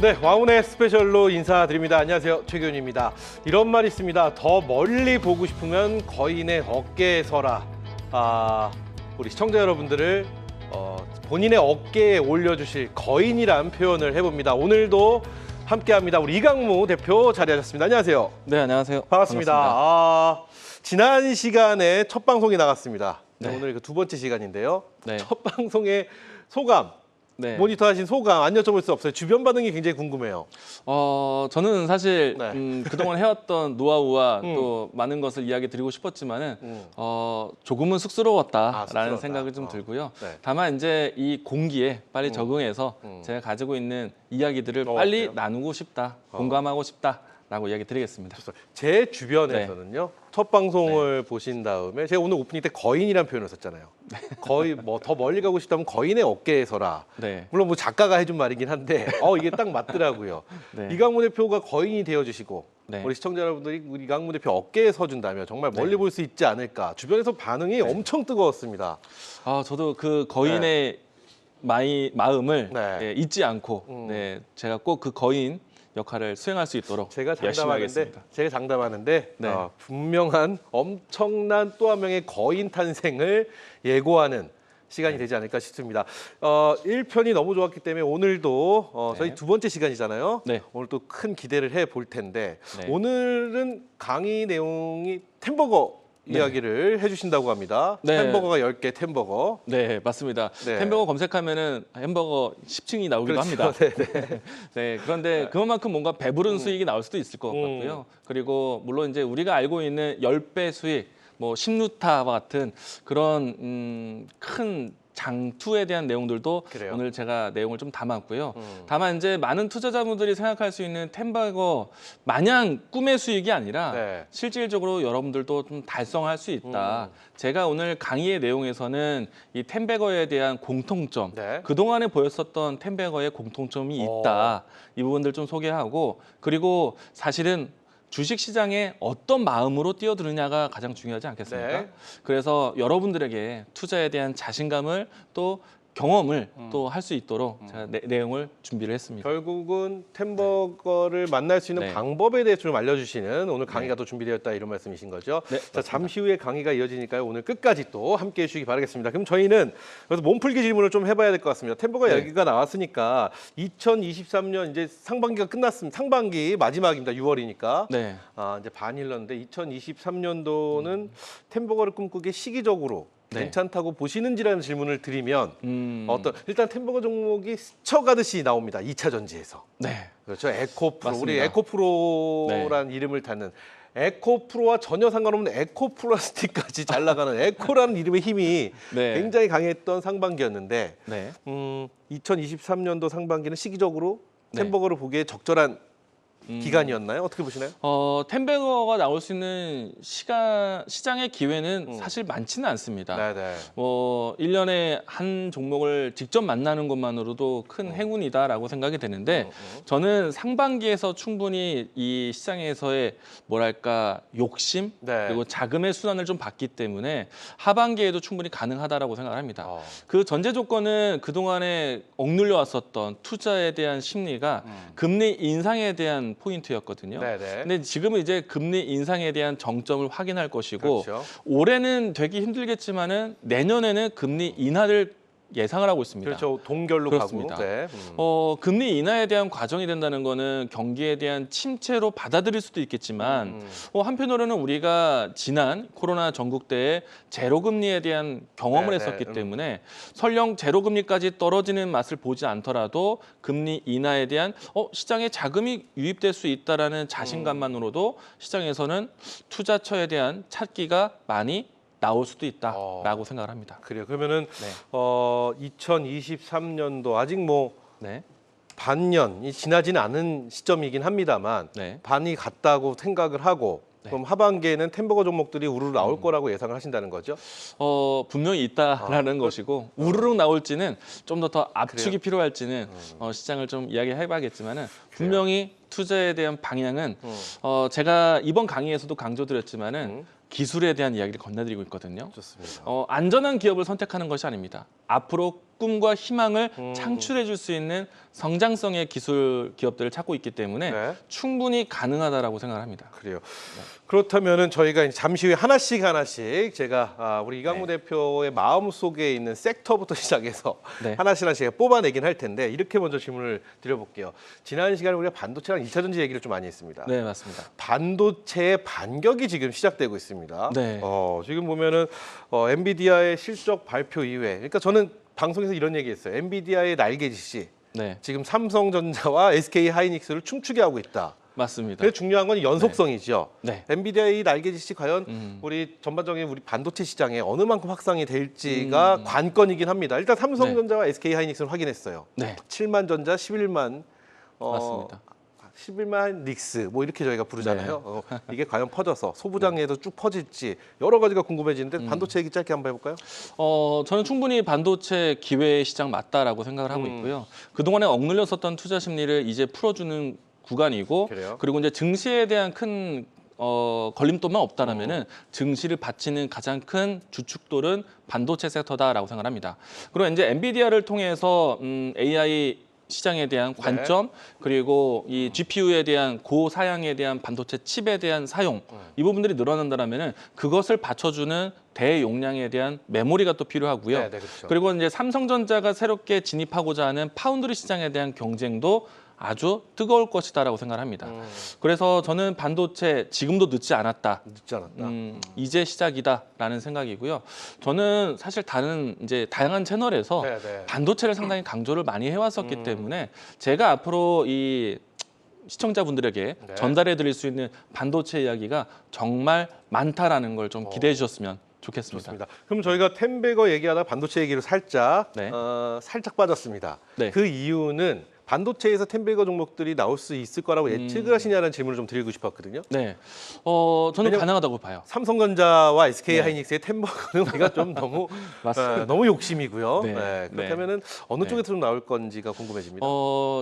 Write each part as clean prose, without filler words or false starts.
네, 와운의 스페셜로 인사드립니다. 안녕하세요, 최규현입니다. 이런 말이 있습니다. 더 멀리 보고 싶으면 거인의 어깨에 서라. 우리 시청자 여러분들을 본인의 어깨에 올려주실 거인이란 표현을 해봅니다. 오늘도 함께합니다. 우리 이강무 대표 자리하셨습니다. 안녕하세요. 네, 안녕하세요. 반갑습니다. 지난 시간에 첫 방송이 나갔습니다. 네. 오늘 그 두 번째 시간인데요. 네. 첫 방송의 소감. 네. 모니터하신 소감 안 여쭤볼 수 없어요. 주변 반응이 굉장히 궁금해요. 저는 사실 네. 그동안 해왔던 노하우와 또 많은 것을 이야기 드리고 싶었지만은 조금은 쑥스러웠다라는 쑥스러웠다. 생각이 좀 들고요. 네. 다만 이제 이 공기에 빨리 적응해서 제가 가지고 있는 이야기들을 빨리 그래요? 나누고 싶다, 공감하고 싶다라고 이야기 드리겠습니다. 제 주변에서는요. 첫 방송을 보신 다음에 제가 오늘 오프닝 때 거인이라는 표현을 썼잖아요. 거의 뭐 더 멀리 가고 싶다면 거인의 어깨에 서라. 네. 물론 뭐 작가가 해준 말이긴 한데 이게 딱 맞더라고요. 네. 이강무 대표가 거인이 되어주시고 네. 우리 시청자 여러분들이 우리 이강무 대표 어깨에 서준다면 정말 멀리 볼 수 있지 않을까. 주변에서 반응이 엄청 뜨거웠습니다. 저도 그 거인의 마음을 네. 잊지 않고 제가 꼭 그 거인 역할을 수행할 수 있도록 제가 열심히 하겠습니다. 장담하는데 네. 분명한 엄청난 또 한 명의 거인 탄생을 예고하는 시간이 되지 않을까 싶습니다. 1편이 너무 좋았기 때문에 오늘도 저희 두 번째 시간이잖아요. 네. 오늘 또 큰 기대를 해볼 텐데 네. 오늘은 강의 내용이 햄버거 이야기를 해주신다고 합니다. 네. 햄버거가 10개 햄버거. 네, 맞습니다. 네. 햄버거 검색하면은 햄버거 10층이 나오기도 합니다. 네네. 네, 그런데 그만큼 뭔가 배부른 수익이 나올 수도 있을 것 같고요. 그리고 물론 이제 우리가 알고 있는 10배 수익, 뭐 신루타와 같은 그런 큰 장투에 대한 내용들도 그래요. 오늘 제가 내용을 좀 담았고요. 다만 이제 많은 투자자분들이 생각할 수 있는 햄버거 마냥 꿈의 수익이 아니라 네. 실질적으로 여러분들도 좀 달성할 수 있다. 제가 오늘 강의의 내용에서는 이 템베거에 대한 공통점, 네. 그동안에 보였었던 템베거의 공통점이 있다. 이 부분들 좀 소개하고, 그리고 사실은 주식시장에 어떤 마음으로 뛰어드느냐가 가장 중요하지 않겠습니까? 네. 그래서 여러분들에게 투자에 대한 자신감을 또 경험을 또 할 수 있도록 제가 내용을 준비를 했습니다. 결국은 햄버거를 만날 수 있는 네. 방법에 대해서 좀 알려주시는 오늘 강의가 또 준비되었다 이런 말씀이신 거죠. 네, 자, 잠시 후에 강의가 이어지니까요. 오늘 끝까지 또 함께해 주시기 바라겠습니다. 그럼 저희는 그래서 몸풀기 질문을 좀 해봐야 될 것 같습니다. 햄버거 네. 얘기가 나왔으니까 2023년 이제 상반기가 끝났습니다. 상반기 마지막입니다. 6월이니까. 네. 이제 반 흘렀는데 2023년도는 햄버거를 꿈꾸기에 시기적으로 네. 괜찮다고 보시는지라는 질문을 드리면 일단 햄버거 종목이 스쳐가듯이 나옵니다. 2차 전지에서. 네. 그렇죠. 에코프로. 맞습니다. 우리 에코프로라는 이름을 타는 에코프로와 전혀 상관없는 에코플라스틱까지 잘 나가는 에코라는 이름의 힘이 네. 굉장히 강했던 상반기였는데 네. 2023년도 상반기는 시기적으로 네. 햄버거를 보기에 적절한 기간이었나요? 어떻게 보시나요? 템베거가 나올 수 있는 시장의 기회는 사실 많지는 않습니다. 네네. 1년에 한 종목을 직접 만나는 것만으로도 큰 행운이다라고 생각이 되는데 저는 상반기에서 충분히 이 시장에서의 뭐랄까 욕심 네. 그리고 자금의 순환을 좀 받기 때문에 하반기에도 충분히 가능하다라고 생각을 합니다. 그 전제 조건은 그동안에 억눌려 왔었던 투자에 대한 심리가 금리 인상에 대한 포인트였거든요. 네네. 근데 지금은 이제 금리 인상에 대한 정점을 확인할 것이고 그렇죠. 올해는 되기 힘들겠지만은 내년에는 금리 인하를 예상을 하고 있습니다. 그렇죠. 동결로 그렇습니다. 가고. 네. 금리 인하에 대한 과정이 된다는 거는 경기에 대한 침체로 받아들일 수도 있겠지만 한편으로는 우리가 지난 코로나 전국 때에 제로금리에 대한 경험을 네네. 했었기 때문에 설령 제로금리까지 떨어지는 맛을 보지 않더라도 금리 인하에 대한 시장에 자금이 유입될 수 있다라는 자신감만으로도 시장에서는 투자처에 대한 찾기가 많이 나올 수도 있다라고 생각을 합니다. 그래요. 그러면은 네. 2023년도 아직 뭐 네. 반년이 지나지는 않은 시점이긴 합니다만 네. 반이 갔다고 생각을 하고 그럼 하반기에는 햄버거 종목들이 우르르 나올 거라고 예상을 하신다는 거죠? 분명히 있다라는 것이고 우르륵 나올지는 좀 더 압축이 필요할지는 시장을 좀 이야기해봐야겠지만은 분명히 투자에 대한 방향은 제가 이번 강의에서도 강조드렸지만은 기술에 대한 이야기를 건네드리고 있거든요. 좋습니다. 안전한 기업을 선택하는 것이 아닙니다. 앞으로 꿈과 희망을 창출해 줄 수 있는 성장성의 기술 기업들을 찾고 있기 때문에 네. 충분히 가능하다라고 생각을 합니다. 그래요. 그렇다면은 저희가 이제 잠시 후에 하나씩 제가 우리 이강무 대표의 마음 속에 있는 섹터부터 시작해서 네. 하나씩 뽑아내긴 할 텐데 이렇게 먼저 질문을 드려볼게요. 지난 시간에 우리가 반도체랑 2차 전지 얘기를 좀 많이 했습니다. 네, 맞습니다. 반도체의 반격이 지금 시작되고 있습니다. 네. 지금 보면은 엔비디아의 실적 발표 이후에, 그러니까 저는 방송에서 이런 얘기했어요. 엔비디아의 날개짓이 네, 지금 삼성전자와 SK 하이닉스를 춤추게 하고 있다. 맞습니다. 그래서 중요한 건 연속성이죠. 네. 엔비디아의 이 날개짓이 과연 우리 전반적인 우리 반도체 시장에 어느 만큼 확산이 될지가 관건이긴 합니다. 일단 삼성전자와 SK 하이닉스는 확인했어요. 네, 7만 전자, 11만 맞습니다. 11만 닉스 뭐 이렇게 저희가 부르잖아요. 네. 이게 과연 퍼져서 소부장에서 쭉 퍼질지 여러 가지가 궁금해지는데 반도체 얘기 짧게 한번 해볼까요? 저는 충분히 반도체 기회 시장 맞다라고 생각을 하고 있고요. 그동안에 억눌렸었던 투자 심리를 이제 풀어주는 구간이고, 그래요? 그리고 이제 증시에 대한 큰 걸림돌만 없다라면은 증시를 받치는 가장 큰 주축돌은 반도체 섹터다라고 생각합니다. 그리고 이제 엔비디아를 통해서 AI 시장에 대한 관점, 그리고 이 GPU에 대한 고사양에 대한 반도체 칩에 대한 사용, 이 부분들이 늘어난다면은 그것을 받쳐주는 대용량에 대한 메모리가 또 필요하고요. 네, 그렇죠. 그리고 이제 삼성전자가 새롭게 진입하고자 하는 파운드리 시장에 대한 경쟁도 아주 뜨거울 것이다라고 생각합니다. 그래서 저는 반도체 지금도 늦지 않았다. 늦지 않았다. 이제 시작이다라는 생각이고요. 저는 사실 다른 이제 다양한 채널에서 네, 네. 반도체를 상당히 강조를 많이 해왔었기 때문에 제가 앞으로 이 시청자분들에게 네. 전달해드릴 수 있는 반도체 이야기가 정말 많다라는 걸 좀 기대해 주셨으면 좋겠습니다. 좋습니다. 그럼 저희가 템베거 얘기하다 반도체 얘기로 살짝 네. 살짝 빠졌습니다. 네. 그 이유는 반도체에서 템베거 종목들이 나올 수 있을 거라고 예측을 하시냐는 질문을 좀 드리고 싶었거든요. 네, 저는 왜냐면- 가능하다고 봐요. 삼성전자와 SK 네. 하이닉스의 템버거는 우리가 좀 너무 맞습니다. 너무 욕심이고요. 네. 네, 네. 그렇다면은 어느 네. 쪽에서 좀 나올 건지가 궁금해집니다.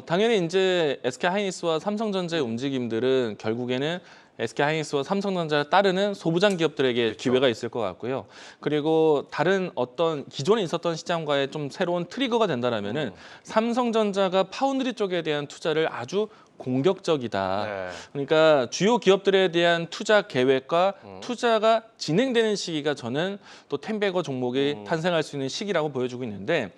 당연히 이제 SK 하이닉스와 삼성전자의 움직임들은 결국에는 SK 하이닉스와 삼성전자를 따르는 소부장 기업들에게 그렇죠. 기회가 있을 것 같고요. 그리고 다른 어떤 기존에 있었던 시장과의 좀 새로운 트리거가 된다라면은 삼성전자가 파운드리 쪽에 대한 투자를 아주 공격적이다. 네. 그러니까 주요 기업들에 대한 투자 계획과 투자가 진행되는 시기가 저는 또 템베거 종목이 탄생할 수 있는 시기라고 보여주고 있는데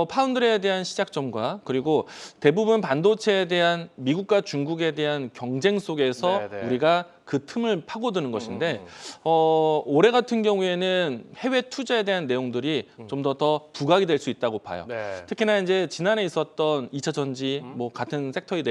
파운드리에 대한 시작점과 그리고 대부분 반도체에 대한 미국과 중국에 대한 경쟁 속에서 네, 네. 우리가 그 틈을 파고드는 것인데 올해 같은 경우에는 해외 투자에 대한 내용들이 좀 더 부각이 될 수 있다고 봐요. 네. 특히나 이제 지난해 있었던 2차 전지 뭐 같은 섹터의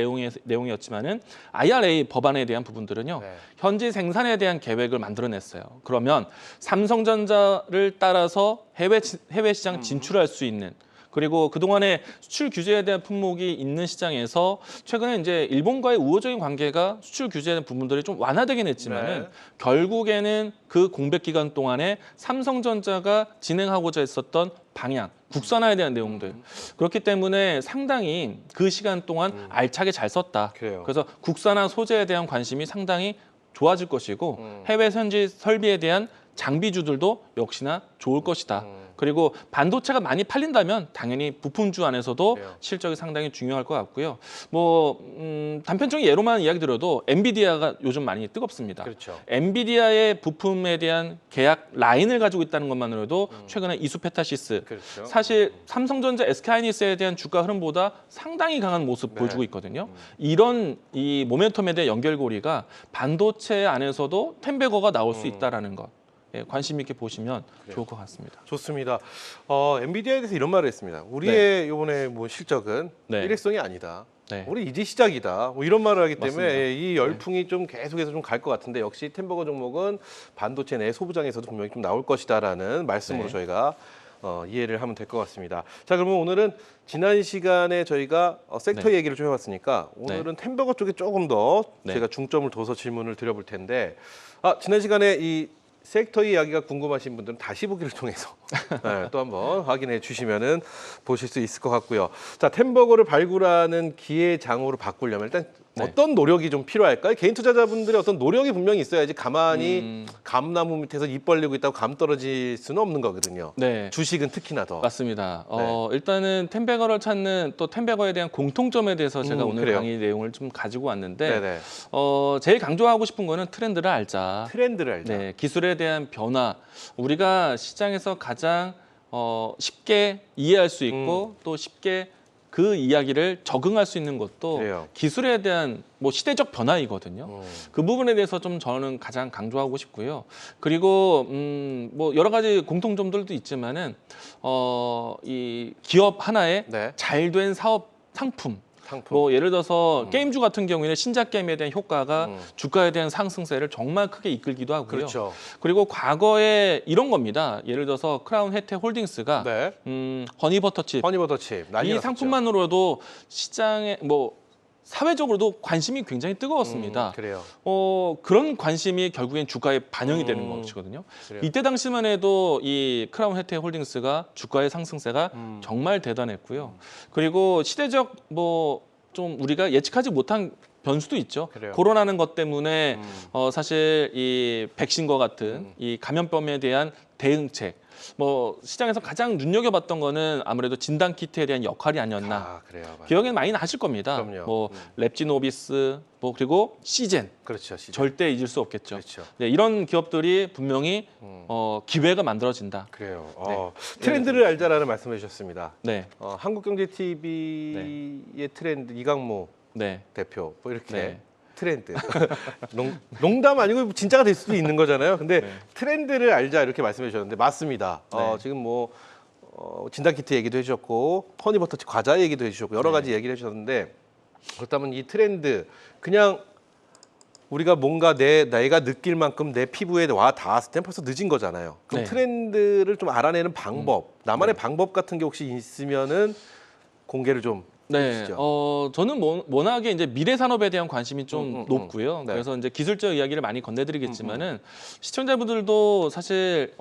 내용이었지만은 IRA 법안에 대한 부분들은요. 네. 현지 생산에 대한 계획을 만들어냈어요. 그러면 삼성전자를 따라서 해외 시장 진출할 수 있는 그리고 그동안에 수출 규제에 대한 품목이 있는 시장에서 최근에 이제 일본과의 우호적인 관계가 수출 규제 부분들이 좀 완화되긴 했지만은 네. 결국에는 그 공백 기간 동안에 삼성전자가 진행하고자 했었던 방향, 국산화에 대한 내용들 그렇기 때문에 상당히 그 시간 동안 알차게 잘 썼다. 그래요. 그래서 국산화 소재에 대한 관심이 상당히 좋아질 것이고 해외 현지 설비에 대한 장비주들도 역시나 좋을 것이다. 그리고 반도체가 많이 팔린다면 당연히 부품주 안에서도 그래요. 실적이 상당히 중요할 것 같고요. 뭐 단편적인 예로만 이야기 드려도 엔비디아가 요즘 많이 뜨겁습니다. 그렇죠. 엔비디아의 부품에 대한 계약 라인을 가지고 있다는 것만으로도 최근에 이수페타시스 그렇죠. 사실 삼성전자, SK하이닉스에 대한 주가 흐름보다 상당히 강한 모습 네. 보여주고 있거든요. 이런 이 모멘텀에 대한 연결고리가 반도체 안에서도 템베거가 나올 수 있다라는 것. 예, 관심 있게 보시면 좋을 것 같습니다. 좋습니다. 엔비디아에 대해서 이런 말을 했습니다. 우리의 이번에 뭐 실적은 네. 일회성이 아니다. 네. 우리 이제 시작이다. 뭐 이런 말을 하기 때문에 맞습니다. 네. 이 열풍이 좀 계속해서 좀 갈 것 같은데 역시 템버거 종목은 반도체 내 소부장에서도 분명히 좀 나올 것이다라는 말씀으로 네. 저희가 이해를 하면 될 것 같습니다. 자, 그러면 오늘은 지난 시간에 저희가 섹터 네. 얘기를 좀 해봤으니까 오늘은 템버거 쪽에 조금 더 네. 제가 중점을 둬서 질문을 드려볼 텐데 지난 시간에 이 섹터 이야기가 궁금하신 분들은 다시 보기를 통해서 네, 또 한번 확인해 주시면은 보실 수 있을 것 같고요. 자, 템버거를 발굴하는 기회장으로 바꾸려면 일단 네. 어떤 노력이 좀 필요할까요? 개인 투자자분들의 어떤 노력이 분명히 있어야지 가만히 감나무 밑에서 입 벌리고 있다고 감 떨어질 수는 없는 거거든요. 네. 주식은 특히나 더. 맞습니다. 네. 일단은 텐베거를 찾는 또 텐베거에 대한 공통점에 대해서 제가 오늘 그래요. 강의 내용을 좀 가지고 왔는데 네네. 제일 강조하고 싶은 거는 트렌드를 알자. 트렌드를 알자. 네, 기술에 대한 변화. 우리가 시장에서 가장 쉽게 이해할 수 있고 또 쉽게 그 이야기를 적응할 수 있는 것도 그래요. 기술에 대한 뭐 시대적 변화이거든요. 그 부분에 대해서 좀 저는 가장 강조하고 싶고요. 그리고 뭐 여러 가지 공통점들도 있지만은 이 기업 하나의 네. 잘된 사업 상품. 상품. 뭐 예를 들어서 게임주 같은 경우에는 신작 게임에 대한 효과가 주가에 대한 상승세를 정말 크게 이끌기도 하고요. 그렇죠. 그리고 과거에 이런 겁니다. 예를 들어서 크라운 혜택 홀딩스가 네. 허니버터칩 허니버터칩 난리 이 났었죠. 상품만으로도 시장에 뭐 사회적으로도 관심이 굉장히 뜨거웠습니다. 그래요. 그런 관심이 결국엔 주가에 반영이 되는 것이거든요. 그래요. 이때 당시만 해도 이 크라운 혜택 홀딩스가 주가의 상승세가 정말 대단했고요. 그리고 시대적 뭐 좀 우리가 예측하지 못한 변수도 있죠. 그래요. 코로나는 것 때문에 사실 이 백신과 같은 이 감염병에 대한 대응책, 뭐 시장에서 가장 눈여겨봤던 거는 아무래도 진단 키트에 대한 역할이 아니었나. 아, 그래요. 맞아요. 기억에는 많이 나실 겁니다. 그럼요. 뭐 랩지노비스, 뭐 그리고 시젠 그렇죠. 시즌. 절대 잊을 수 없겠죠. 그렇죠. 네, 이런 기업들이 분명히 기회가 만들어진다. 그래요. 네. 트렌드를 알자라는 말씀해 주셨습니다. 네, 한국경제TV의 트렌드 이강무 네, 대표 뭐 이렇게 네. 트렌드 농담 아니고 진짜가 될 수도 있는 거잖아요. 근데 네. 트렌드를 알자 이렇게 말씀해 주셨는데 맞습니다. 네. 지금 뭐 진단키트 얘기도 해주셨고 허니버터칩 과자 얘기도 해주셨고 여러 네. 가지 얘기를 해주셨는데 그렇다면 이 트렌드 그냥 우리가 뭔가 내가 느낄 만큼 내 피부에 와 닿았을 땐 벌써 늦은 거잖아요. 그럼 네. 트렌드를 좀 알아내는 방법, 나만의 방법 같은 게 혹시 있으면은 공개를 좀 네, 해주시죠. 저는 워낙에 이제 미래 산업에 대한 관심이 좀 높고요. 네. 그래서 이제 기술적 이야기를 많이 건네드리겠지만은 시청자분들도 사실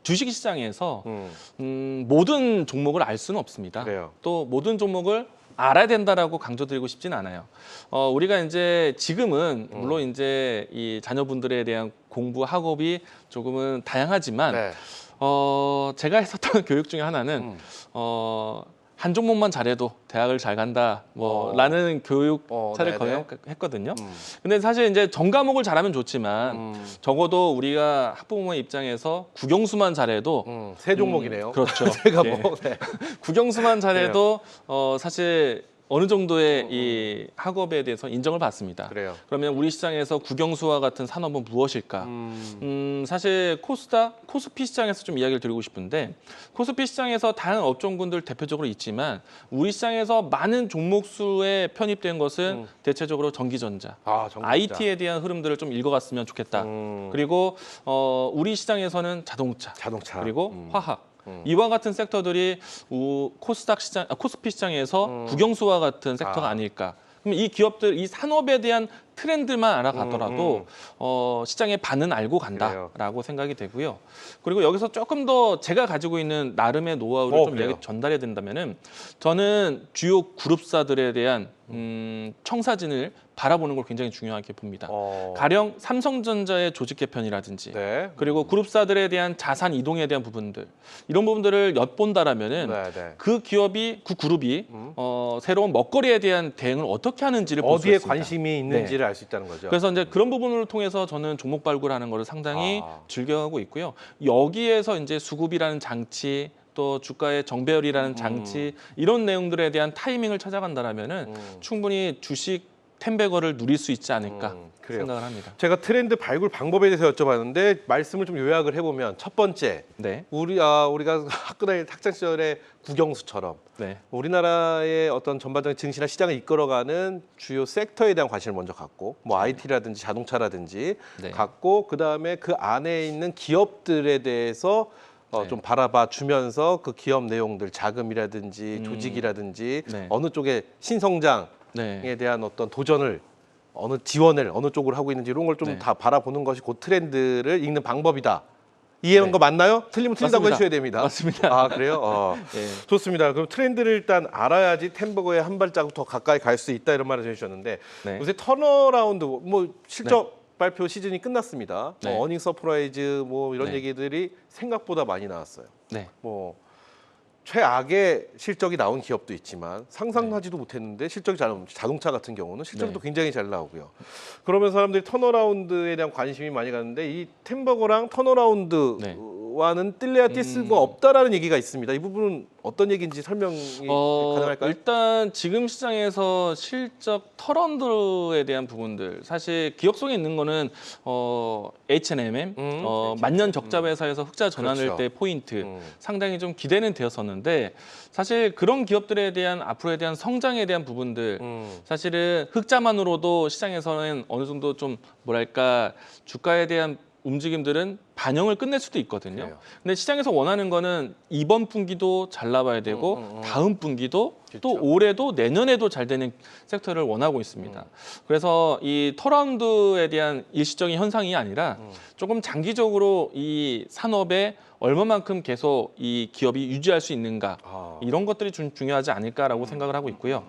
주식 시장에서 모든 종목을 알 수는 없습니다. 그래요. 또 모든 종목을 알아야 된다라고 강조드리고 싶지는 않아요. 우리가 이제 지금은 물론 이제 이 자녀분들에 대한 공부 학업이 조금은 다양하지만 네. 제가 했었던 교육 중에 하나는 한 종목만 잘해도 대학을 잘 간다 라는 교육차를 네네. 거행했거든요. 근데 사실 이제 전 과목을 잘하면 좋지만 적어도 우리가 학부모의 입장에서 국영수만 잘해도 세 종목이네요. 그렇죠. 제가 예. 뭐 네. 국영수만 잘해도 사실 어느 정도의 이 학업에 대해서 인정을 받습니다. 그래요. 그러면 우리 시장에서 국영수와 같은 산업은 무엇일까? 사실 코스피 시장에서 좀 이야기를 드리고 싶은데 코스피 시장에서 다양한 업종군들 대표적으로 있지만 우리 시장에서 많은 종목수에 편입된 것은 대체적으로 전기전자, 전기전자. IT에 대한 흐름들을 좀 읽어갔으면 좋겠다. 그리고 우리 시장에서는 자동차, 그리고 화학. 이와 같은 섹터들이 코스피 시장에서 국영수와 같은 섹터가 아닐까. 그럼 이 기업들, 이 산업에 대한 트렌드만 알아가더라도 시장의 반은 알고 간다라고 생각이 되고요. 그리고 여기서 조금 더 제가 가지고 있는 나름의 노하우를 좀 그래요. 이야기 전달해 든다면은 저는 주요 그룹사들에 대한 청사진을 바라보는 걸 굉장히 중요하게 봅니다. 가령 삼성전자의 조직 개편이라든지 네. 그리고 그룹사들에 대한 자산 이동에 대한 부분들 이런 부분들을 엿본다라면은 네. 그 기업이 그 그룹이 새로운 먹거리에 대한 대응을 어떻게 하는지를 볼 수 어디에 있습니다. 관심이 있는지를 알 수 있다는 거죠. 그래서 이제 그런 부분을 통해서 저는 종목 발굴하는 것을 상당히 즐겨하고 있고요. 여기에서 이제 수급이라는 장치 또 주가의 정배열이라는 장치 이런 내용들에 대한 타이밍을 찾아간다라면은 충분히 주식 텐베거를 누릴 수 있지 않을까 그래요. 생각을 합니다. 제가 트렌드 발굴 방법에 대해서 여쭤봤는데 말씀을 좀 요약을 해보면 첫 번째 네, 우리가 학교 다닐 학창 시절에 국영수처럼 네, 우리나라의 어떤 전반적인 증시나 시장을 이끌어가는 주요 섹터에 대한 관심을 먼저 갖고 뭐 IT라든지 자동차라든지 네. 갖고 그다음에 그 안에 있는 기업들에 대해서 네. 좀 바라봐 주면서 그 기업 내용들 자금이라든지 조직이라든지 네. 어느 쪽에 신성장에 네, 대한 어떤 도전을 지원을 어느 쪽으로 하고 있는지 이런 걸 좀 네. 다 바라보는 것이 그 트렌드를 읽는 방법이다. 이해한 네. 거 맞나요? 틀리면 틀리다고 맞습니다. 해주셔야 됩니다. 맞습니다. 아 그래요? 예. 좋습니다. 그럼 트렌드를 일단 알아야지 템버거에 한 발자국 더 가까이 갈 수 있다 이런 말을 해주셨는데 네. 요새 턴어라운드 뭐 실적 발표 시즌이 끝났습니다. 네. 어닝 서프라이즈 뭐 이런 네. 얘기들이 생각보다 많이 나왔어요. 네. 뭐 최악의 실적이 나온 기업도 있지만 상상하지도 못했는데 실적이 잘 나오는 자동차 같은 경우는 실적도 네. 굉장히 잘 나오고요. 그러면 사람들이 턴어라운드에 대한 관심이 많이 가는데 이 템버거랑 턴어라운드와는 뛸래야 뛸 수가 없다라는 얘기가 있습니다. 이 부분은 어떤 얘기인지 설명이 가능할까요? 일단 지금 시장에서 실적 털언드에 대한 부분들 사실 기억 속에 있는 거는 H&M 만년 적자 회사에서 흑자 전환을 그렇죠. 때 포인트 상당히 좀 기대는 되었었는데 사실 그런 기업들에 대한 앞으로에 대한 성장에 대한 부분들 사실은 흑자만으로도 시장에서는 어느 정도 좀 뭐랄까 주가에 대한 움직임들은 반영을 끝낼 수도 있거든요. 그래요. 근데 시장에서 원하는 거는 이번 분기도 잘 나와야 되고 다음 분기도 또 그렇죠. 올해도 내년에도 잘 되는 섹터를 원하고 있습니다. 그래서 이 털라운드에 대한 일시적인 현상이 아니라 조금 장기적으로 이 산업에 얼마만큼 계속 이 기업이 유지할 수 있는가 이런 것들이 좀 중요하지 않을까라고 생각을 하고 있고요.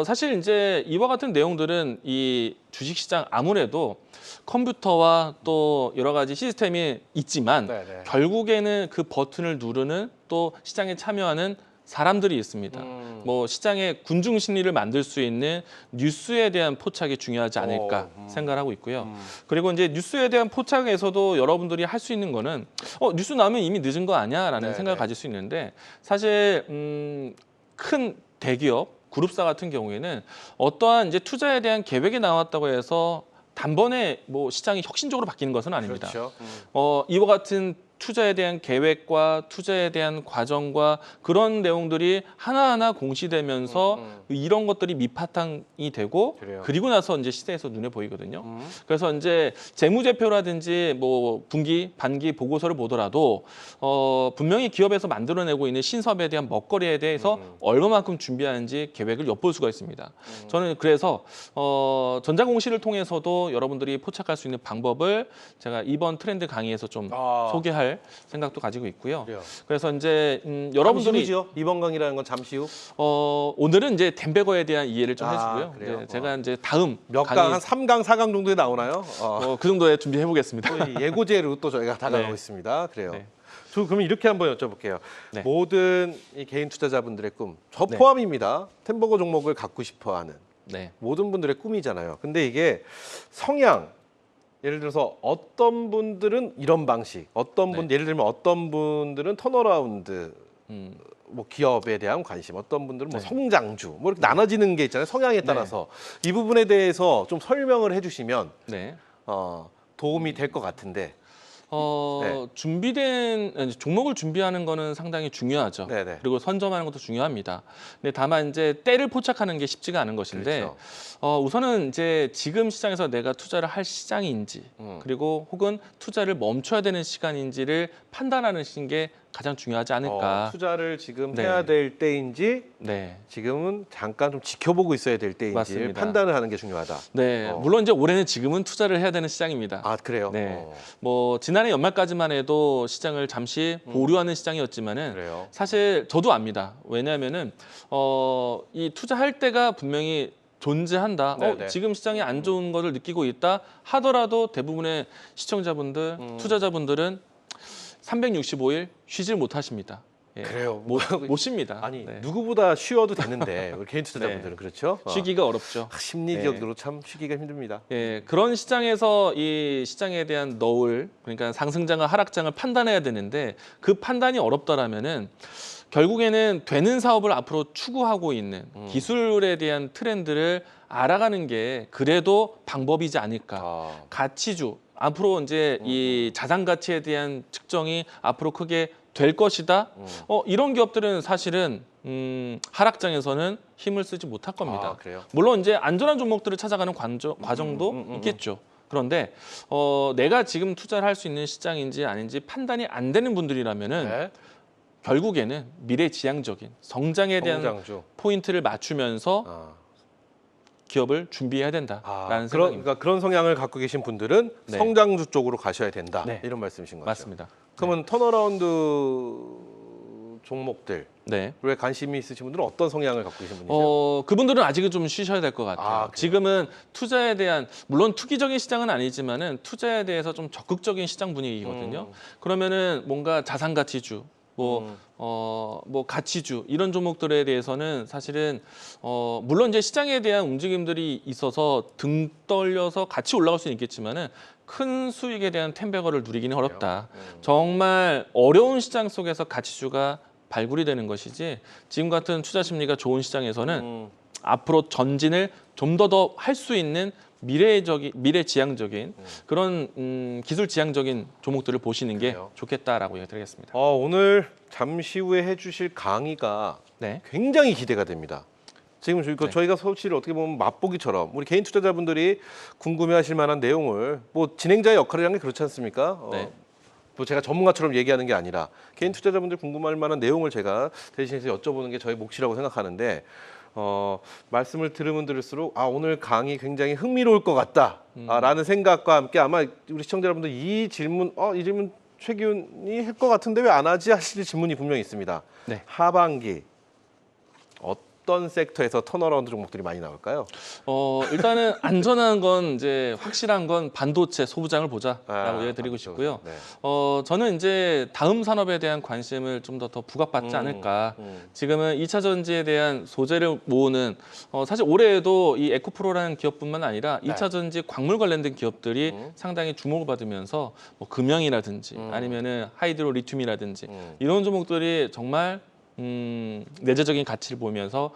사실 이제 이와 같은 내용들은 이 주식시장 아무래도 컴퓨터와 또 여러 가지 시스템이 있지만 네네. 결국에는 그 버튼을 누르는 또 시장에 참여하는 사람들이 있습니다. 뭐 시장의 군중 심리를 만들 수 있는 뉴스에 대한 포착이 중요하지 않을까 생각을 하고 있고요. 그리고 이제 뉴스에 대한 포착에서도 여러분들이 할 수 있는 거는 뉴스 나오면 이미 늦은 거 아니야라는 네네. 생각을 가질 수 있는데 사실 큰 대기업 그룹사 같은 경우에는 어떠한 이제 투자에 대한 계획이 나왔다고 해서 단번에 뭐 시장이 혁신적으로 바뀌는 것은 아닙니다. 그렇죠. 이와 같은 투자에 대한 계획과 투자에 대한 과정과 그런 내용들이 하나하나 공시되면서 이런 것들이 밑바탕이 되고 그래요. 그리고 나서 이제 시세에서 눈에 보이거든요. 그래서 이제 재무제표라든지 뭐 분기, 반기 보고서를 보더라도 분명히 기업에서 만들어내고 있는 신사업에 대한 먹거리에 대해서 얼마만큼 준비하는지 계획을 엿볼 수가 있습니다. 저는 그래서 전자공시를 통해서도 여러분들이 포착할 수 있는 방법을 제가 이번 트렌드 강의에서 좀 소개할 생각도 가지고 있고요. 그래요. 그래서 이제 여러분들이 여러분들이 이번 강의라는 건 잠시 후 오늘은 이제 덴베거에 대한 이해를 좀 해주고요. 그래요? 이제 제가 이제 다음 몇 강 한 3강, 4강 정도에 나오나요? 그 정도에 준비해 보겠습니다. 또 이 예고제로 또 저희가 다가가고 네. 있습니다. 그래요. 네. 저 그러면 이렇게 한번 여쭤볼게요. 네. 모든 이 개인 투자자분들의 꿈, 저 네. 포함입니다. 템버거 종목을 갖고 싶어하는 네. 모든 분들의 꿈이잖아요. 근데 이게 성향, 예를 들어서 어떤 분들은 이런 방식, 어떤 분 예를 들면 어떤 분들은 턴어라운드 뭐 기업에 대한 관심, 어떤 분들은 뭐 네. 성장주, 뭐 이렇게 나눠지는 게 있잖아요. 성향에 따라서 이 부분에 대해서 좀 설명을 해주시면 네. 도움이 될 것 같은데. 네. 준비된 종목을 준비하는 거는 상당히 중요하죠. 네네. 그리고 선점하는 것도 중요합니다. 근데 다만 이제 때를 포착하는 게 쉽지가 않은 것인데 그렇죠. 우선은 이제 지금 시장에서 내가 투자를 할 시장인지 그리고 혹은 투자를 멈춰야 되는 시간인지를 판단하는 게 가장 중요하지 않을까. 투자를 지금 네. 해야 될 때인지 네. 지금은 잠깐 좀 지켜보고 있어야 될 때인지 맞습니다. 판단을 하는 게 중요하다. 네. 물론 이제 올해는 지금은 투자를 해야 되는 시장입니다. 아 그래요? 네. 뭐 지난해 연말까지만 해도 시장을 잠시 보류하는 시장이었지만은 그래요. 사실 저도 압니다. 왜냐하면은 이 투자할 때가 분명히 존재한다. 네네. 지금 시장이 안 좋은 것을 느끼고 있다 하더라도 대부분의 시청자분들, 투자자분들은 365일 쉬질 못하십니다. 예. 그래요. 못 쉽니다. 아니 네. 누구보다 쉬어도 되는데 우리 개인 투자자분들은 그렇죠? 쉬기가 어렵죠. 심리적으로 참 쉬기가 힘듭니다. 예, 그런 시장에서 이 시장에 대한 너울, 그러니까 상승장과 하락장을 판단해야 되는데 그 판단이 어렵다라면은 결국에는 되는 사업을 앞으로 추구하고 있는 기술에 대한 트렌드를 알아가는 게 그래도 방법이지 않을까. 가치주, 앞으로 이제 이 자산 가치에 대한 측정이 앞으로 크게 될 것이다. 이런 기업들은 사실은 하락장에서는 힘을 쓰지 못할 겁니다. 그래요? 물론 이제 안전한 종목들을 찾아가는 과정도 있겠죠. 그런데 내가 지금 투자를 할 수 있는 시장인지 아닌지 판단이 안 되는 분들이라면은 네. 결국에는 미래지향적인 성장에 대한 성장주. 포인트를 맞추면서 기업을 준비해야 된다라는 생각입니다. 그러니까 그런 성향을 갖고 계신 분들은 네. 성장주 쪽으로 가셔야 된다. 네. 이런 말씀이신 거죠. 맞습니다. 그러면 턴어라운드 종목들 네. 왜 관심이 있으신 분들은 어떤 성향을 갖고 계신 분이세요? 그분들은 아직은 좀 쉬셔야 될 것 같아요. 그래요? 지금은 투자에 대한 물론 투기적인 시장은 아니지만은 투자에 대해서 좀 적극적인 시장 분위기거든요. 그러면은 뭔가 자산 가치주 뭐 가치주 이런 종목들에 대해서는 사실은 물론 이제 시장에 대한 움직임들이 있어서 등 떨려서 같이 올라갈 수는 있겠지만은 큰 수익에 대한 텐베거를 누리기는 어렵다. 정말 어려운 시장 속에서 가치주가 발굴이 되는 것이지 지금 같은 투자 심리가 좋은 시장에서는 앞으로 전진을 좀 더 할 수 있는 미래지향적인 그런 기술지향적인 종목들을 보시는 게 그래요? 좋겠다라고 얘기드리겠습니다. 오늘 잠시 후에 해주실 강의가 네. 굉장히 기대가 됩니다. 지금 저희가 서울시를 어떻게 보면 맛보기처럼 우리 개인 투자자분들이 궁금해하실 만한 내용을 뭐 진행자의 역할이라는 게 그렇지 않습니까? 네. 뭐 제가 전문가처럼 얘기하는 게 아니라 개인 투자자분들 궁금할 만한 내용을 제가 대신해서 여쭤보는 게 저희 몫이라고 생각하는데 말씀을 들으면 들을수록 오늘 강의 굉장히 흥미로울 것 같다라는 생각과 함께 아마 우리 시청자 여러분들 이 질문 최 기훈이 할 것 같은데 왜 안 하지 하실 질문이 분명히 있습니다. 네. 하반기 어떤 섹터에서 턴어라운드 종목들이 많이 나올까요? 일단은 안전한 건 이제 확실한 건 반도체 소부장을 보자라고 얘기 드리고 반도체. 싶고요. 네. 저는 이제 다음 산업에 대한 관심을 좀 더 부각받지 않을까. 지금은 2차 전지에 대한 소재를 모으는 사실 올해에도 이 에코프로라는 기업뿐만 아니라 2차 전지 광물 관련된 기업들이 상당히 주목을 받으면서 뭐 금형이라든지 아니면은 하이드로 리튬이라든지 이런 종목들이 정말 내재적인 가치를 보이면서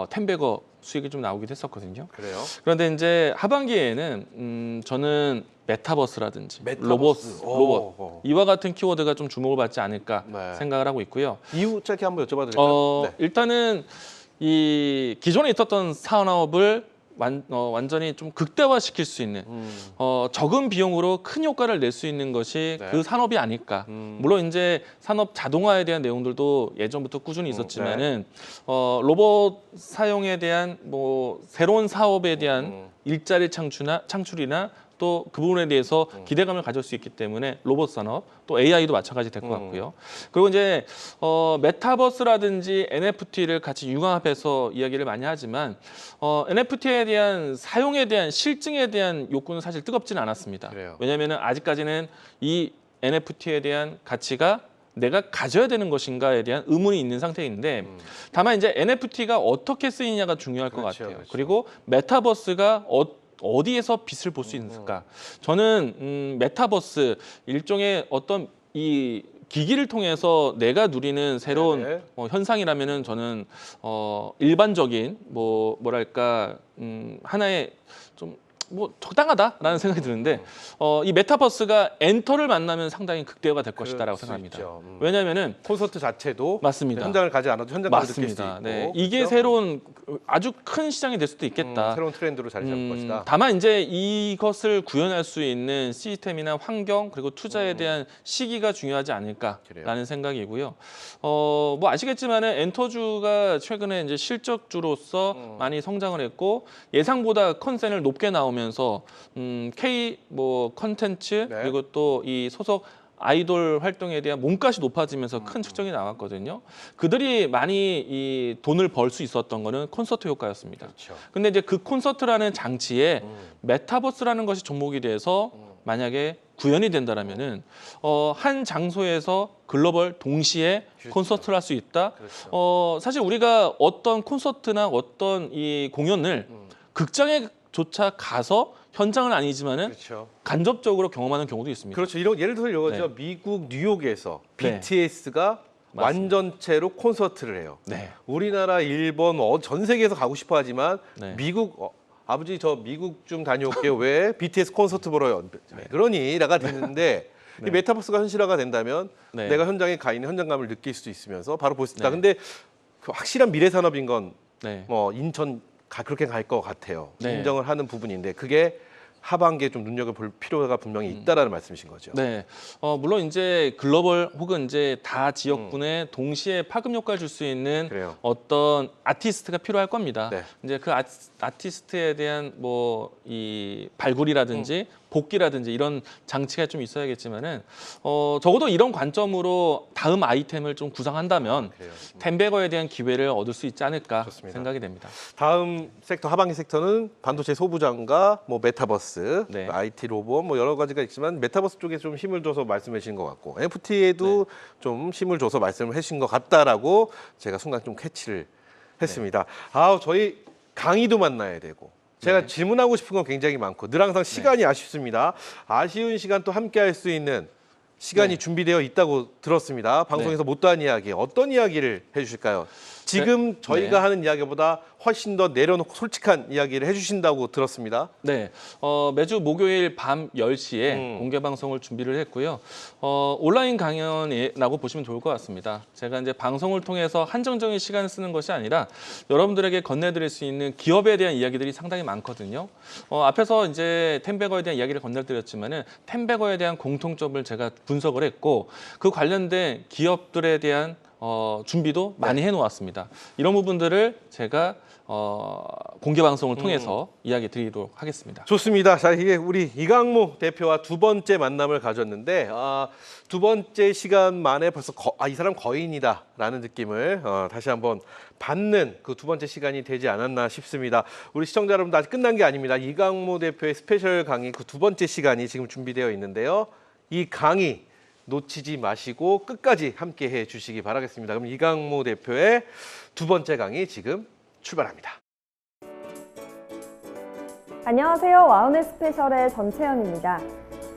텐베거 수익이 좀 나오기도 했었거든요. 그래요? 그런데 이제 하반기에는 저는 메타버스라든지 로봇 이와 같은 키워드가 좀 주목을 받지 않을까 네. 생각을 하고 있고요. 이유 짧게 한번 여쭤봐도 될까요? 네. 일단은 이 기존에 있었던 산업을 완전히 좀 극대화시킬 수 있는 적은 비용으로 큰 효과를 낼 수 있는 것이 네. 그 산업이 아닐까. 물론 이제 산업 자동화에 대한 내용들도 예전부터 꾸준히 있었지만은 로봇 사용에 대한 뭐 새로운 사업에 대한 일자리 창출이나 또 그 부분에 대해서 기대감을 가질 수 있기 때문에 로봇 산업 또 AI도 마찬가지 될 것 같고요. 그리고 이제 메타버스라든지 NFT를 같이 융합해서 이야기를 많이 하지만 NFT에 대한 사용에 대한 실증에 대한 욕구는 사실 뜨겁지는 않았습니다. 그래요. 왜냐하면 아직까지는 이 NFT에 대한 가치가 내가 가져야 되는 것인가에 대한 의문이 있는 상태인데 다만 이제 NFT가 어떻게 쓰이냐가 중요할 것 그렇죠, 같아요. 그렇죠. 그리고 메타버스가 어디에서 빛을 볼 수 있을까? 저는 메타버스 일종의 어떤 이 기기를 통해서 내가 누리는 새로운 네네. 현상이라면은 저는 일반적인 뭐랄까 하나의 좀 뭐 적당하다라는 생각이 드는데 이 메타버스가 엔터를 만나면 상당히 극대화가 될 것이다라고 수 생각합니다. 있죠. 왜냐하면은 콘서트 자체도 맞습니다. 현장을 가지 않아도 현장감을 느낄 수 맞습니다. 있고 네. 이게 그렇죠? 새로운 아주 큰 시장이 될 수도 있겠다. 새로운 트렌드로 자리 잡을 것이다. 다만 이제 이것을 구현할 수 있는 시스템이나 환경 그리고 투자에 대한 시기가 중요하지 않을까라는 그래요. 생각이고요. 뭐 아시겠지만은 엔터주가 최근에 이제 실적주로서 많이 성장을 했고 예상보다 컨센을 높게 나오면서 K 뭐 컨텐츠 네. 그리고 또 이 소속 아이돌 활동에 대한 몸값이 높아지면서 큰 측정이 나왔거든요. 그들이 많이 이 돈을 벌 수 있었던 거는 콘서트 효과였습니다. 그렇죠. 근데 이제 그 콘서트라는 장치에 메타버스라는 것이 접목이 돼서 만약에 구현이 된다라면은 한 장소에서 글로벌 동시에 그렇죠. 콘서트를 할 수 있다. 그렇죠. 사실 우리가 어떤 콘서트나 어떤 이 공연을 극장에조차 가서 현장은 아니지만은 그렇죠. 간접적으로 경험하는 경우도 있습니다. 그렇죠. 예를 들어서 이거죠. 미국 뉴욕에서 네. BTS가 맞습니다. 완전체로 콘서트를 해요. 네. 우리나라, 일본, 전 세계에서 가고 싶어하지만 네. 미국 아버지 저 미국 좀 다녀올게요. 왜 BTS 콘서트 보러요? 그러니라가 되는데 이 메타버스가 현실화가 된다면 네. 내가 현장에 가 있는 현장감을 느낄 수 있으면서 바로 볼 수 있다. 네. 근데 그 확실한 미래 산업인 건 네. 뭐 인천 그렇게 갈 것 같아요. 네. 인정을 하는 부분인데 그게 하반기에 좀 눈여겨볼 필요가 분명히 있다라는 말씀이신 거죠. 네, 물론 이제 글로벌 혹은 이제 다 지역군에 동시에 파급 효과를 줄 수 있는 그래요. 어떤 아티스트가 필요할 겁니다. 네. 이제 그 아티스트에 대한 뭐 이 발굴이라든지 복귀라든지 이런 장치가 좀 있어야겠지만은 적어도 이런 관점으로 다음 아이템을 좀 구상한다면 그래요. 템베거에 대한 기회를 얻을 수 있지 않을까 좋습니다. 생각이 됩니다. 다음 섹터 하반기 섹터는 반도체 소부장과 뭐 메타버스, 네. IT 로봇 뭐 여러 가지가 있지만 메타버스 쪽에 좀 힘을 줘서 말씀해 주신 것 같고 FT에도 좀 힘을 줘서 말씀을 해주신 것 같다라고 제가 순간 좀 캐치를 했습니다. 아 저희 강의도 만나야 되고 제가 질문하고 싶은 건 굉장히 많고 늘 항상 시간이 아쉽습니다. 아쉬운 시간 또 함께 할 수 있는 시간이 준비되어 있다고 들었습니다. 방송에서 못다한 이야기 어떤 이야기를 해주실까요? 지금 저희가 하는 이야기보다 훨씬 더 내려놓고 솔직한 이야기를 해주신다고 들었습니다. 네, 매주 목요일 밤 10시에 공개 방송을 준비를 했고요. 온라인 강연이라고 보시면 좋을 것 같습니다. 제가 이제 방송을 통해서 한정적인 시간을 쓰는 것이 아니라 여러분들에게 건네드릴 수 있는 기업에 대한 이야기들이 상당히 많거든요. 앞에서 이제 템베거에 대한 이야기를 건네드렸지만은 템베거에 대한 공통점을 제가 분석을 했고 그 관련된 기업들에 대한 준비도 많이 해놓았습니다. 이런 부분들을 제가 공개 방송을 통해서 이야기 드리도록 하겠습니다. 좋습니다. 자, 이게 우리 이강무 대표와 두 번째 만남을 가졌는데 두 번째 시간 만에 벌써 이 사람 거인이다라는 느낌을 다시 한번 받는 그 두 번째 시간이 되지 않았나 싶습니다. 우리 시청자 여러분도 아직 끝난 게 아닙니다. 이강무 대표의 스페셜 강의 그 두 번째 시간이 지금 준비되어 있는데요. 이 강의 놓치지 마시고 끝까지 함께해 주시기 바라겠습니다. 그럼 이강무 대표의 두 번째 강의 지금 출발합니다. 안녕하세요. 와우넷 스페셜의 전채연입니다.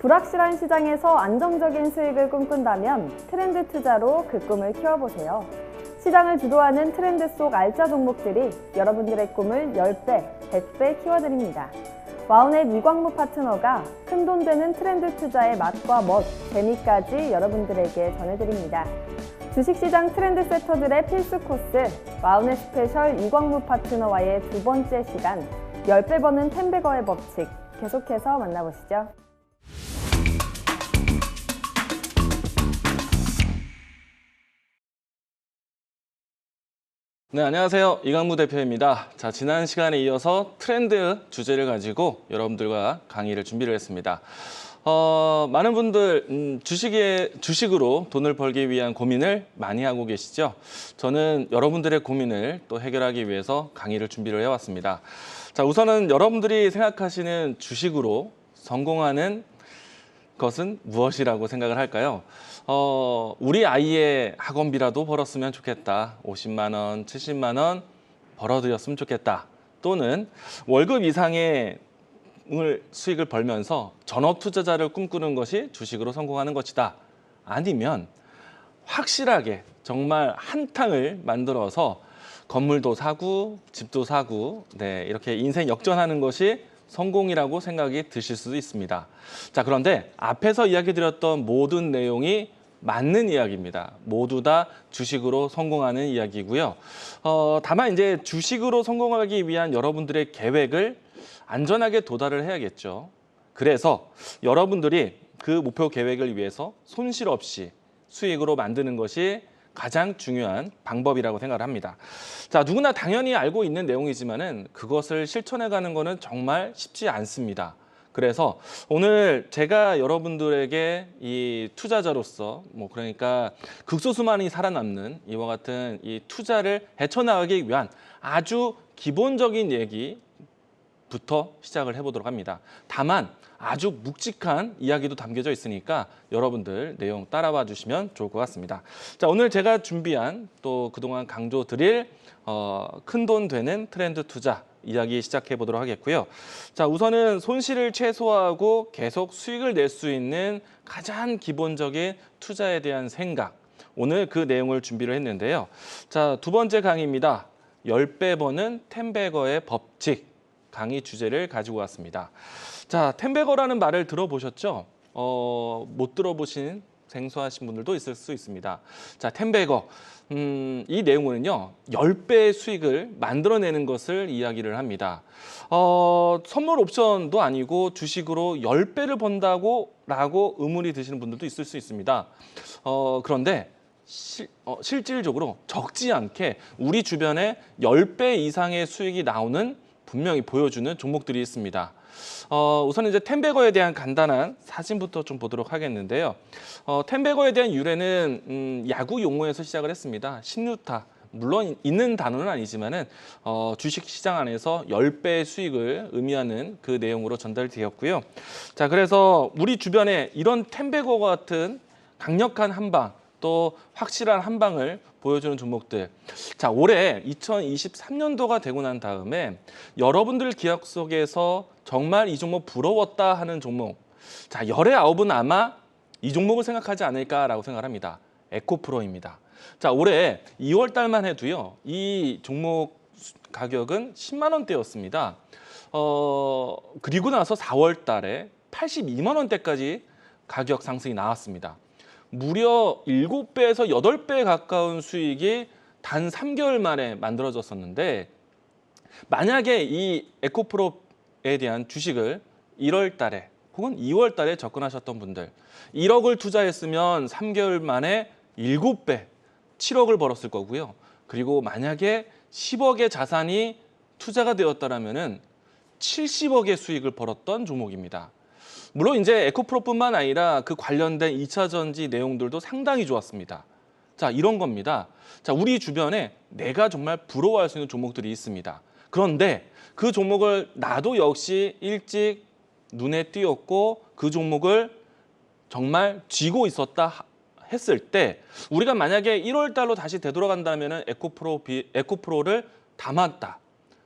불확실한 시장에서 안정적인 수익을 꿈꾼다면 트렌드 투자로 그 꿈을 키워보세요. 시장을 주도하는 트렌드 속 알짜 종목들이 여러분들의 꿈을 10배, 100배 키워드립니다. 와우넷 이광무 파트너가 큰돈 되는 트렌드 투자의 맛과 멋, 재미까지 여러분들에게 전해드립니다. 주식시장 트렌드 세터들의 필수 코스, 와우넷 스페셜 이광무 파트너와의 두 번째 시간, 10배 버는 템베거의 법칙, 계속해서 만나보시죠. 네, 안녕하세요. 이강무 대표입니다. 자, 지난 시간에 이어서 트렌드 주제를 가지고 여러분들과 강의를 준비를 했습니다. 많은 분들 주식으로 돈을 벌기 위한 고민을 많이 하고 계시죠? 저는 여러분들의 고민을 또 해결하기 위해서 강의를 준비를 해왔습니다. 자, 우선은 여러분들이 생각하시는 주식으로 성공하는 것은 무엇이라고 생각을 할까요? 우리 아이의 학원비라도 벌었으면 좋겠다. 50만 원, 70만 원 벌어들였으면 좋겠다. 또는 월급 이상의 수익을 벌면서 전업 투자자를 꿈꾸는 것이 주식으로 성공하는 것이다. 아니면 확실하게 정말 한탕을 만들어서 건물도 사고 집도 사고 이렇게 인생 역전하는 것이 성공이라고 생각이 드실 수도 있습니다. 자, 그런데 앞에서 이야기 드렸던 모든 내용이 맞는 이야기입니다. 모두 다 주식으로 성공하는 이야기고요. 다만 이제 주식으로 성공하기 위한 여러분들의 계획을 안전하게 도달을 해야겠죠. 그래서 여러분들이 그 목표 계획을 위해서 손실 없이 수익으로 만드는 것이 가장 중요한 방법이라고 생각을 합니다. 자, 누구나 당연히 알고 있는 내용이지만은 그것을 실천해가는 것은 정말 쉽지 않습니다. 그래서 오늘 제가 여러분들에게 이 투자자로서 그러니까 극소수만이 살아남는 이와 같은 이 투자를 헤쳐나가기 위한 아주 기본적인 얘기부터 시작을 해보도록 합니다. 다만 아주 묵직한 이야기도 담겨져 있으니까 여러분들 내용 따라와 주시면 좋을 것 같습니다. 자, 오늘 제가 준비한 또 그동안 강조 드릴 큰돈 되는 트렌드 투자 이야기 시작해 보도록 하겠고요. 자, 우선은 손실을 최소화하고 계속 수익을 낼 수 있는 가장 기본적인 투자에 대한 생각. 오늘 그 내용을 준비를 했는데요. 자, 두 번째 강의입니다. 10배 버는 템베거의 법칙 강의 주제를 가지고 왔습니다. 자, 템베거라는 말을 들어보셨죠? 못 들어보신 생소하신 분들도 있을 수 있습니다. 자, 텐베거. 이 내용은요, 10배의 수익을 만들어내는 것을 이야기를 합니다. 선물 옵션도 아니고 주식으로 10배를 번다고 의문이 드시는 분들도 있을 수 있습니다. 그런데 실질적으로 적지 않게 우리 주변에 10배 이상의 수익이 나오는 분명히 보여주는 종목들이 있습니다. 우선 이제 텐베거에 대한 간단한 사진부터 좀 보도록 하겠는데요. 텐베거에 대한 유래는 야구 용어에서 시작을 했습니다. 신유타. 물론 있는 단어는 아니지만은 주식 시장 안에서 10배의 수익을 의미하는 그 내용으로 전달되었고요. 자, 그래서 우리 주변에 이런 텐베거 같은 강력한 한방, 또 확실한 한방을 보여주는 종목들. 자, 올해 2023년도가 되고 난 다음에 여러분들 기억 속에서 정말 이 종목 부러웠다 하는 종목. 자, 열의 아홉은 아마 이 종목을 생각하지 않을까라고 생각합니다. 에코프로입니다. 자, 올해 2월 달만 해도요, 이 종목 가격은 10만 원대였습니다. 그리고 나서 4월 달에 82만 원대까지 가격 상승이 나왔습니다. 무려 7배에서 8배 가까운 수익이 단 3개월 만에 만들어졌었는데, 만약에 이 에코프로에 대한 주식을 1월 달에 혹은 2월 달에 접근하셨던 분들, 1억을 투자했으면 3개월 만에 7배, 7억을 벌었을 거고요. 그리고 만약에 10억의 자산이 투자가 되었다라면은 70억의 수익을 벌었던 종목입니다. 물론 이제 에코프로뿐만 아니라 그 관련된 2차 전지 내용들도 상당히 좋았습니다. 자, 이런 겁니다. 자, 우리 주변에 내가 정말 부러워할 수 있는 종목들이 있습니다. 그런데 그 종목을 나도 역시 일찍 눈에 띄었고 그 종목을 정말 쥐고 있었다 했을 때, 우리가 만약에 1월 달로 다시 되돌아간다면 에코프로를 담았다.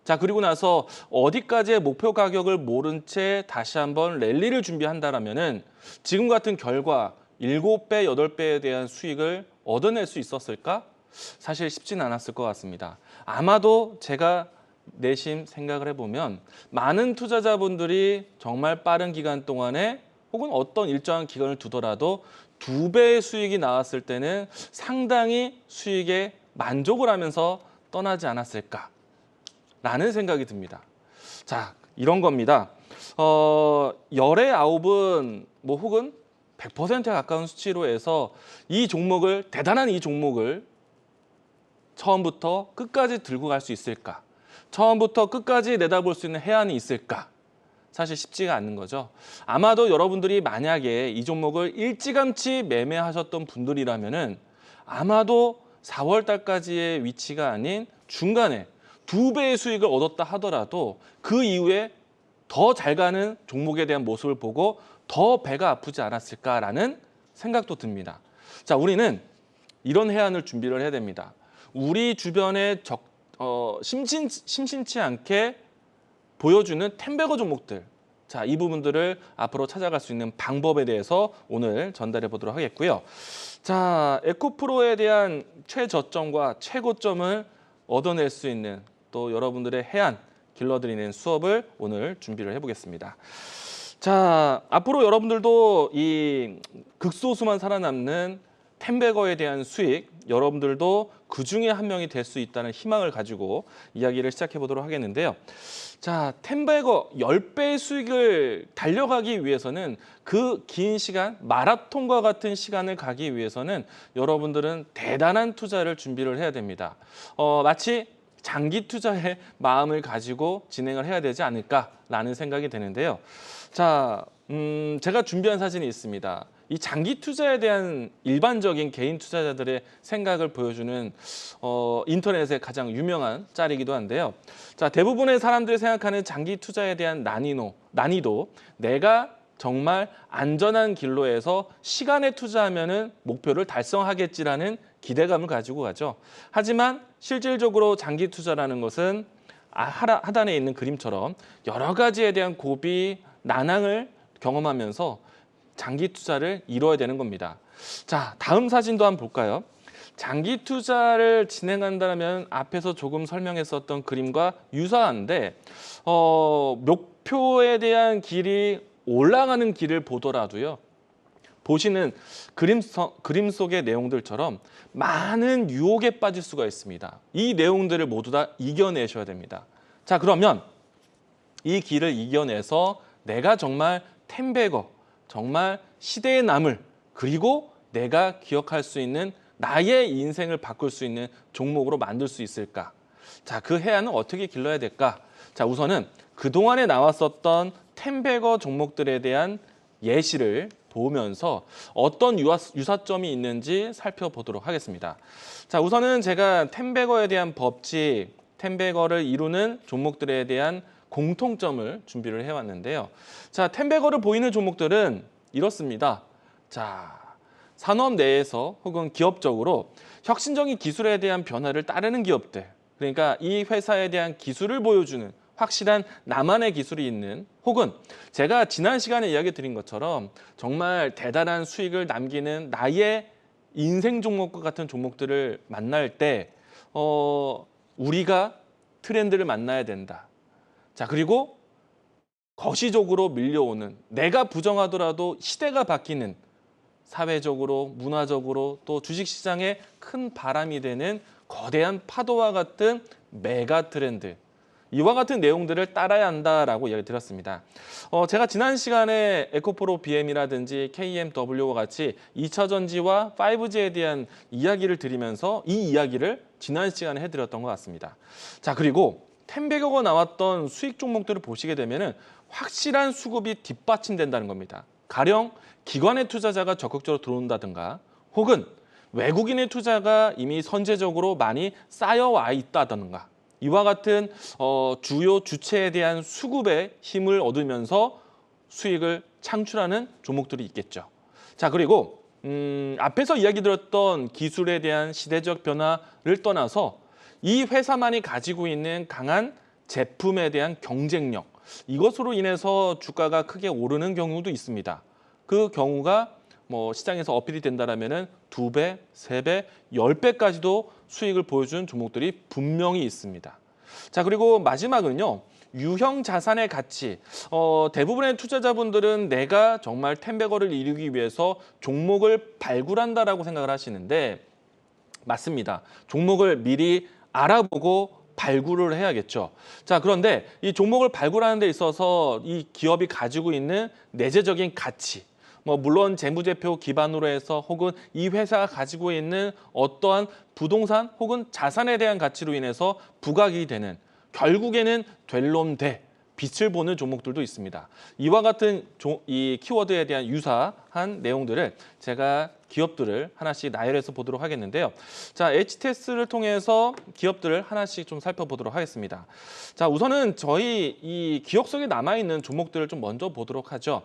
자, 그리고 나서 어디까지의 목표 가격을 모른 채 다시 한번 랠리를 준비한다라면은 지금 같은 결과 7배, 8배에 대한 수익을 얻어낼 수 있었을까? 사실 쉽지는 않았을 것 같습니다. 아마도 제가 내심 생각을 해보면 많은 투자자분들이 정말 빠른 기간 동안에 혹은 어떤 일정한 기간을 두더라도 2배의 수익이 나왔을 때는 상당히 수익에 만족을 하면서 떠나지 않았을까? 라는 생각이 듭니다. 자, 이런 겁니다. 열의 아홉은 뭐 혹은 100%에 가까운 수치로 해서 대단한 이 종목을 처음부터 끝까지 들고 갈 수 있을까? 처음부터 끝까지 내다볼 수 있는 해안이 있을까? 사실 쉽지가 않는 거죠. 아마도 여러분들이 만약에 이 종목을 일찌감치 매매하셨던 분들이라면은 아마도 4월 달까지의 위치가 아닌 중간에 2배의 수익을 얻었다 하더라도 그 이후에 더 잘 가는 종목에 대한 모습을 보고 더 배가 아프지 않았을까라는 생각도 듭니다. 자, 우리는 이런 해안을 준비를 해야 됩니다. 우리 주변에 심심치 않게 보여주는 텐베거 종목들. 자, 이 부분들을 앞으로 찾아갈 수 있는 방법에 대해서 오늘 전달해 보도록 하겠고요. 자, 에코프로에 대한 최저점과 최고점을 얻어낼 수 있는 또 여러분들의 해안 길러드리는 수업을 오늘 준비를 해보겠습니다. 자, 앞으로 여러분들도 이 극소수만 살아남는 텐베거에 대한 수익, 여러분들도 그 중에 한 명이 될 수 있다는 희망을 가지고 이야기를 시작해 보도록 하겠는데요. 자, 텐베거 10배의 수익을 달려가기 위해서는 그 긴 시간, 마라톤과 같은 시간을 가기 위해서는 여러분들은 대단한 투자를 준비를 해야 됩니다. 마치 장기 투자의 마음을 가지고 진행을 해야 되지 않을까라는 생각이 드는데요. 자, 제가 준비한 사진이 있습니다. 이 장기 투자에 대한 일반적인 개인 투자자들의 생각을 보여주는 인터넷의 가장 유명한 짤이기도 한데요. 자, 대부분의 사람들이 생각하는 장기 투자에 대한 난이도, 내가 정말 안전한 길로에서 시간에 투자하면은 목표를 달성하겠지라는 기대감을 가지고 가죠. 하지만 실질적으로 장기 투자라는 것은 하단에 있는 그림처럼 여러 가지에 대한 고비, 난항을 경험하면서 장기 투자를 이뤄야 되는 겁니다. 자, 다음 사진도 한번 볼까요? 장기 투자를 진행한다면 앞에서 조금 설명했었던 그림과 유사한데 목표에 대한 길이 올라가는 길을 보더라도요. 보시는 그림 속의 내용들처럼 많은 유혹에 빠질 수가 있습니다. 이 내용들을 모두 다 이겨내셔야 됩니다. 자, 그러면 이 길을 이겨내서 내가 정말 텐베거, 정말 시대에 남을, 그리고 내가 기억할 수 있는 나의 인생을 바꿀 수 있는 종목으로 만들 수 있을까? 자, 그 해안은 어떻게 길러야 될까? 자, 우선은 그동안에 나왔었던 텐베거 종목들에 대한 예시를 보면서 어떤 유사점이 있는지 살펴보도록 하겠습니다. 자, 우선은 제가 텐베거에 대한 법칙, 텐베거를 이루는 종목들에 대한 공통점을 준비를 해왔는데요. 자, 텐베거를 보이는 종목들은 이렇습니다. 자, 산업 내에서 혹은 기업적으로 혁신적인 기술에 대한 변화를 따르는 기업들, 그러니까 이 회사에 대한 기술을 보여주는 확실한 나만의 기술이 있는, 혹은 제가 지난 시간에 이야기 드린 것처럼 정말 대단한 수익을 남기는 나의 인생 종목과 같은 종목들을 만날 때 우리가 트렌드를 만나야 된다. 자, 그리고 거시적으로 밀려오는, 내가 부정하더라도 시대가 바뀌는, 사회적으로, 문화적으로, 또 주식시장에 큰 바람이 되는 거대한 파도와 같은 메가 트렌드, 이와 같은 내용들을 따라야 한다라고 이야기 드렸습니다. 제가 지난 시간에 에코프로 BM이라든지 KMW와 같이 2차 전지와 5G에 대한 이야기를 드리면서 이 이야기를 지난 시간에 해드렸던 것 같습니다. 자, 그리고 텐베거가 나왔던 수익 종목들을 보시게 되면은 확실한 수급이 뒷받침된다는 겁니다. 가령 기관의 투자자가 적극적으로 들어온다든가, 혹은 외국인의 투자가 이미 선제적으로 많이 쌓여와 있다든가, 이와 같은 주요 주체에 대한 수급의 힘을 얻으면서 수익을 창출하는 종목들이 있겠죠. 자, 그리고 앞에서 이야기 드렸던 기술에 대한 시대적 변화를 떠나서 이 회사만이 가지고 있는 강한 제품에 대한 경쟁력, 이것으로 인해서 주가가 크게 오르는 경우도 있습니다. 그 경우가 시장에서 어필이 된다라면은 2배, 3배, 10배까지도 수익을 보여준 종목들이 분명히 있습니다. 자, 그리고 마지막은요. 유형 자산의 가치. 대부분의 투자자분들은 내가 정말 텐베거를 이루기 위해서 종목을 발굴한다라고 생각을 하시는데, 맞습니다. 종목을 미리 알아보고 발굴을 해야겠죠. 자, 그런데 이 종목을 발굴하는 데 있어서 이 기업이 가지고 있는 내재적인 가치, 물론 재무제표 기반으로 해서, 혹은 이 회사가 가지고 있는 어떠한 부동산 혹은 자산에 대한 가치로 인해서 부각이 되는, 결국에는 될 놈 돼, 빛을 보는 종목들도 있습니다. 이와 같은 이 키워드에 대한 유사한 내용들을 제가 기업들을 하나씩 나열해서 보도록 하겠는데요. 자, HTS를 통해서 기업들을 하나씩 좀 살펴보도록 하겠습니다. 자, 우선은 저희 이 기억 속에 남아있는 종목들을 좀 먼저 보도록 하죠.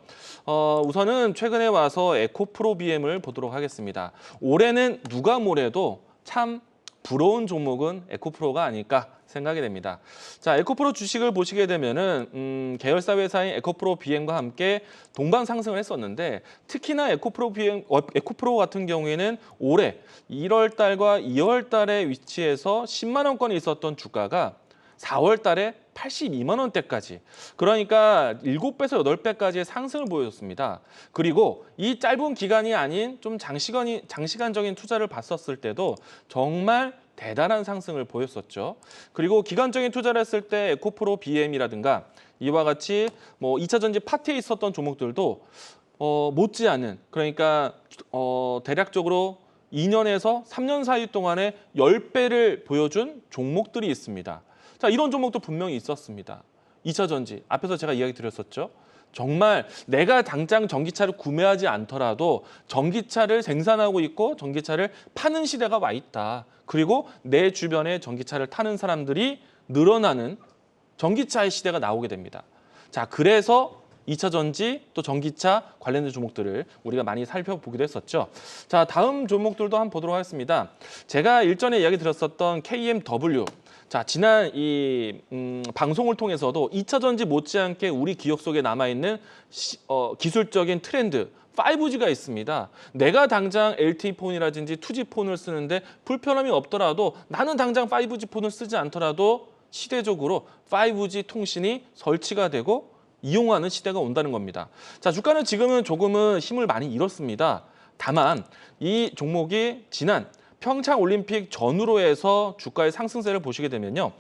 우선은 최근에 와서 에코프로 BM을 보도록 하겠습니다. 올해는 누가 뭐래도 참 부러운 종목은 에코프로가 아닐까 생각이 됩니다. 자, 에코프로 주식을 보시게 되면은 계열사 회사인 에코프로 BM과 함께 동반 상승을 했었는데, 특히나 에코프로 같은 경우에는 올해 1월 달과 2월 달에 위치해서 10만 원권이 있었던 주가가 4월 달에 82만 원대까지, 그러니까 7배에서 8배까지의 상승을 보여줬습니다. 그리고 이 짧은 기간이 아닌 좀 장시간적인 투자를 봤었을 때도 정말 대단한 상승을 보였었죠. 그리고 기간적인 투자를 했을 때 에코프로 BM이라든가 이와 같이 2차 전지 파트에 있었던 종목들도 못지않은, 그러니까 대략적으로 2년에서 3년 사이 동안에 10배를 보여준 종목들이 있습니다. 자, 이런 종목도 분명히 있었습니다. 2차 전지, 앞에서 제가 이야기 드렸었죠. 정말 내가 당장 전기차를 구매하지 않더라도 전기차를 생산하고 있고 전기차를 파는 시대가 와 있다. 그리고 내 주변에 전기차를 타는 사람들이 늘어나는 전기차의 시대가 나오게 됩니다. 자, 그래서 2차 전지 또 전기차 관련된 종목들을 우리가 많이 살펴보기도 했었죠. 자, 다음 종목들도 한번 보도록 하겠습니다. 제가 일전에 이야기 드렸었던 KMW. 자, 지난 이 방송을 통해서도 2차 전지 못지않게 우리 기억 속에 남아있는 기술적인 트렌드 5G가 있습니다. 내가 당장 LTE 폰이라든지 2G 폰을 쓰는데 불편함이 없더라도, 나는 당장 5G 폰을 쓰지 않더라도 시대적으로 5G 통신이 설치가 되고 이용하는 시대가 온다는 겁니다. 자, 주가는 지금은 조금은 힘을 많이 잃었습니다. 다만 이 종목이 지난 평창 올림픽 전후로 해서 주가의 상승세를 보시게 되면요.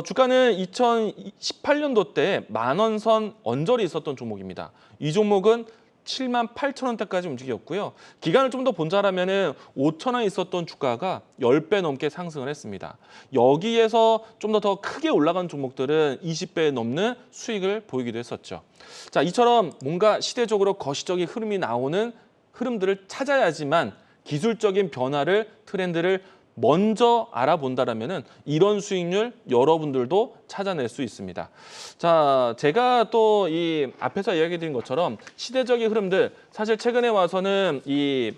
주가는 2018년도 때 10,000원 선 언저리 있었던 종목입니다. 이 종목은 78,000원대까지 움직였고요. 기간을 좀 더 본다라면은 5,000원 있었던 주가가 10배 넘게 상승을 했습니다. 여기에서 좀 더 크게 올라간 종목들은 20배 넘는 수익을 보이기도 했었죠. 자, 이처럼 뭔가 시대적으로 거시적인 흐름이 나오는 흐름들을 찾아야지만 기술적인 변화를, 트렌드를 먼저 알아본다라면은 이런 수익률 여러분들도 찾아낼 수 있습니다. 자, 제가 또 이 앞에서 이야기 드린 것처럼 시대적인 흐름들, 사실 최근에 와서는 이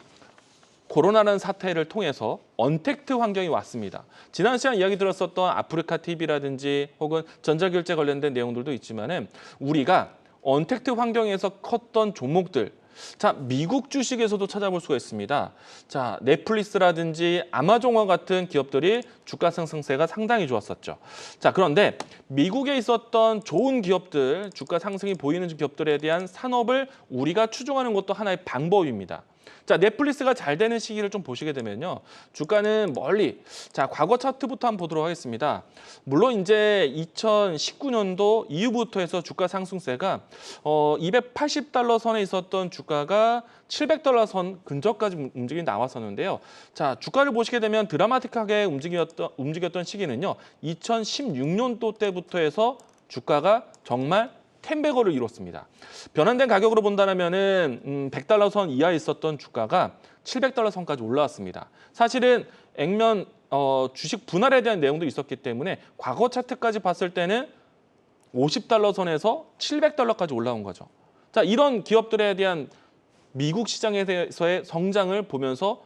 코로나라는 사태를 통해서 언택트 환경이 왔습니다. 지난 시간 이야기 들었었던 아프리카 TV라든지 혹은 전자결제 관련된 내용들도 있지만은 우리가 언택트 환경에서 컸던 종목들, 자, 미국 주식에서도 찾아볼 수가 있습니다. 자, 넷플릭스라든지 아마존과 같은 기업들이 주가 상승세가 상당히 좋았었죠. 자, 그런데 미국에 있었던 좋은 기업들, 주가 상승이 보이는 기업들에 대한 산업을 우리가 추종하는 것도 하나의 방법입니다. 자, 넷플릭스가 잘 되는 시기를 좀 보시게 되면요. 주가는 멀리, 자, 과거 차트부터 한번 보도록 하겠습니다. 물론 이제 2019년도 이후부터 해서 주가 상승세가 280달러 선에 있었던 주가가 700달러 선 근처까지 움직임이 나왔었는데요. 자, 주가를 보시게 되면 드라마틱하게 움직였던 시기는요. 2016년도 때부터 해서 주가가 정말 텐베거를 이뤘습니다. 변환된 가격으로 본다면은 100달러 선 이하에 있었던 주가가 700달러 선까지 올라왔습니다. 사실은 액면 주식 분할에 대한 내용도 있었기 때문에 과거 차트까지 봤을 때는 50달러 선에서 700달러까지 올라온 거죠. 자, 이런 기업들에 대한 미국 시장에서의 성장을 보면서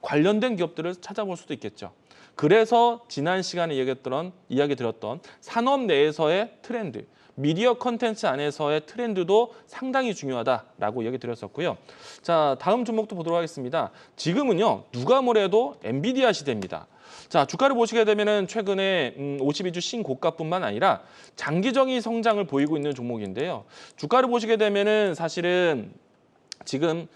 관련된 기업들을 찾아볼 수도 있겠죠. 그래서 지난 시간에 이야기 드렸던 산업 내에서의 트렌드, 미디어 컨텐츠 안에서의 트렌드도 상당히 중요하다라고 얘기 드렸었고요. 자, 다음 종목도 보도록 하겠습니다. 지금은요, 누가 뭐래도 엔비디아 시대입니다. 자, 주가를 보시게 되면은 최근에 52주 신고가뿐만 아니라 장기적인 성장을 보이고 있는 종목인데요. 주가를 보시게 되면은 사실은 지금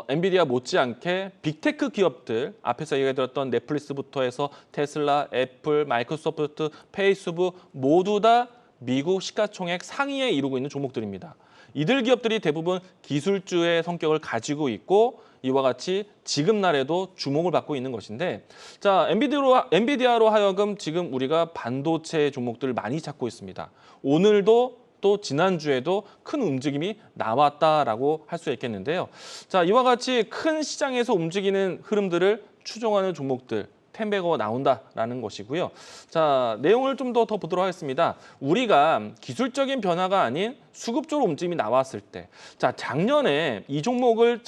엔비디아 못지않게 빅테크 기업들, 앞에서 얘기드렸던 넷플릭스부터 해서 테슬라, 애플, 마이크로소프트, 페이스북 모두 다 미국 시가총액 상위에 이루고 있는 종목들입니다. 이들 기업들이 대부분 기술주의 성격을 가지고 있고 이와 같이 지금 날에도 주목을 받고 있는 것인데, 자, 엔비디아로 하여금 지금 우리가 반도체 종목들을 많이 찾고 있습니다. 오늘도 또 지난주에도 큰 움직임이 나왔다라고 할 수 있겠는데요. 자, 이와 같이 큰 시장에서 움직이는 흐름들을 추종하는 종목들, 텐베거가 나온다라는 것이고요. 자, 내용을 좀 더 보도록 하겠습니다. 우리가 기술적인 변화가 아닌 수급적으로 움직임이 나왔을 때, 자, 작년에 이 종목을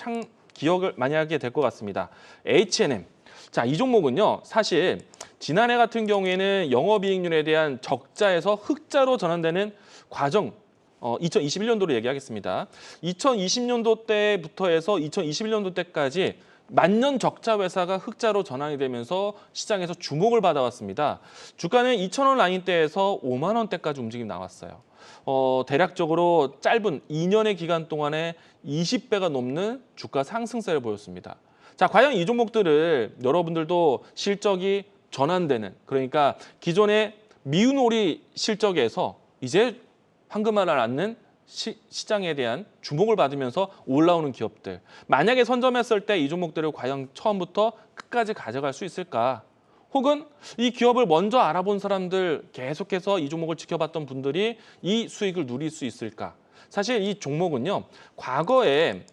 기억을 많이 하게 될 것 같습니다. H&M. 자, 이 종목은요, 사실 지난해 같은 경우에는 영업이익률에 대한 적자에서 흑자로 전환되는 과정, 2021년도로 얘기하겠습니다. 2020년도 때부터 해서 2021년도 때까지 만년 적자 회사가 흑자로 전환이 되면서 시장에서 주목을 받아왔습니다. 주가는 2,000원 라인대에서 5만 원대까지 움직임이 나왔어요. 대략적으로 짧은 2년의 기간 동안에 20배가 넘는 주가 상승세를 보였습니다. 자, 과연 이 종목들을 여러분들도 실적이 전환되는, 그러니까 기존의 미운 오리 실적에서 이제 황금알을 낳는 시장에 대한 주목을 받으면서 올라오는 기업들, 만약에 선점했을 때 이 종목들을 과연 처음부터 끝까지 가져갈 수 있을까? 혹은 이 기업을 먼저 알아본 사람들, 계속해서 이 종목을 지켜봤던 분들이 이 수익을 누릴 수 있을까? 사실 이 종목은요, 과거에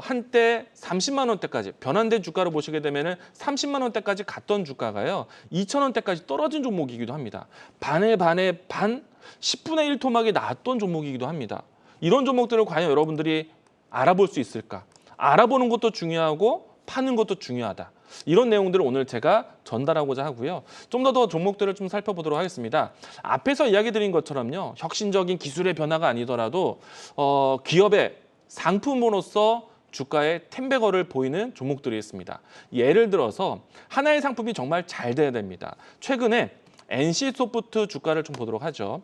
한때 30만 원대까지, 변환된 주가를 보시게 되면은 30만 원대까지 갔던 주가가요, 2천 원대까지 떨어진 종목이기도 합니다. 반의 반, 10분의 1 토막이 나왔던 종목이기도 합니다. 이런 종목들을 과연 여러분들이 알아볼 수 있을까? 알아보는 것도 중요하고 파는 것도 중요하다. 이런 내용들을 오늘 제가 전달하고자 하고요. 좀 더 종목들을 좀 살펴보도록 하겠습니다. 앞에서 이야기 드린 것처럼요, 혁신적인 기술의 변화가 아니더라도 기업의 상품으로서 주가의 텐베거를 보이는 종목들이 있습니다. 예를 들어서 하나의 상품이 정말 잘 돼야 됩니다. 최근에 NC소프트 주가를 좀 보도록 하죠.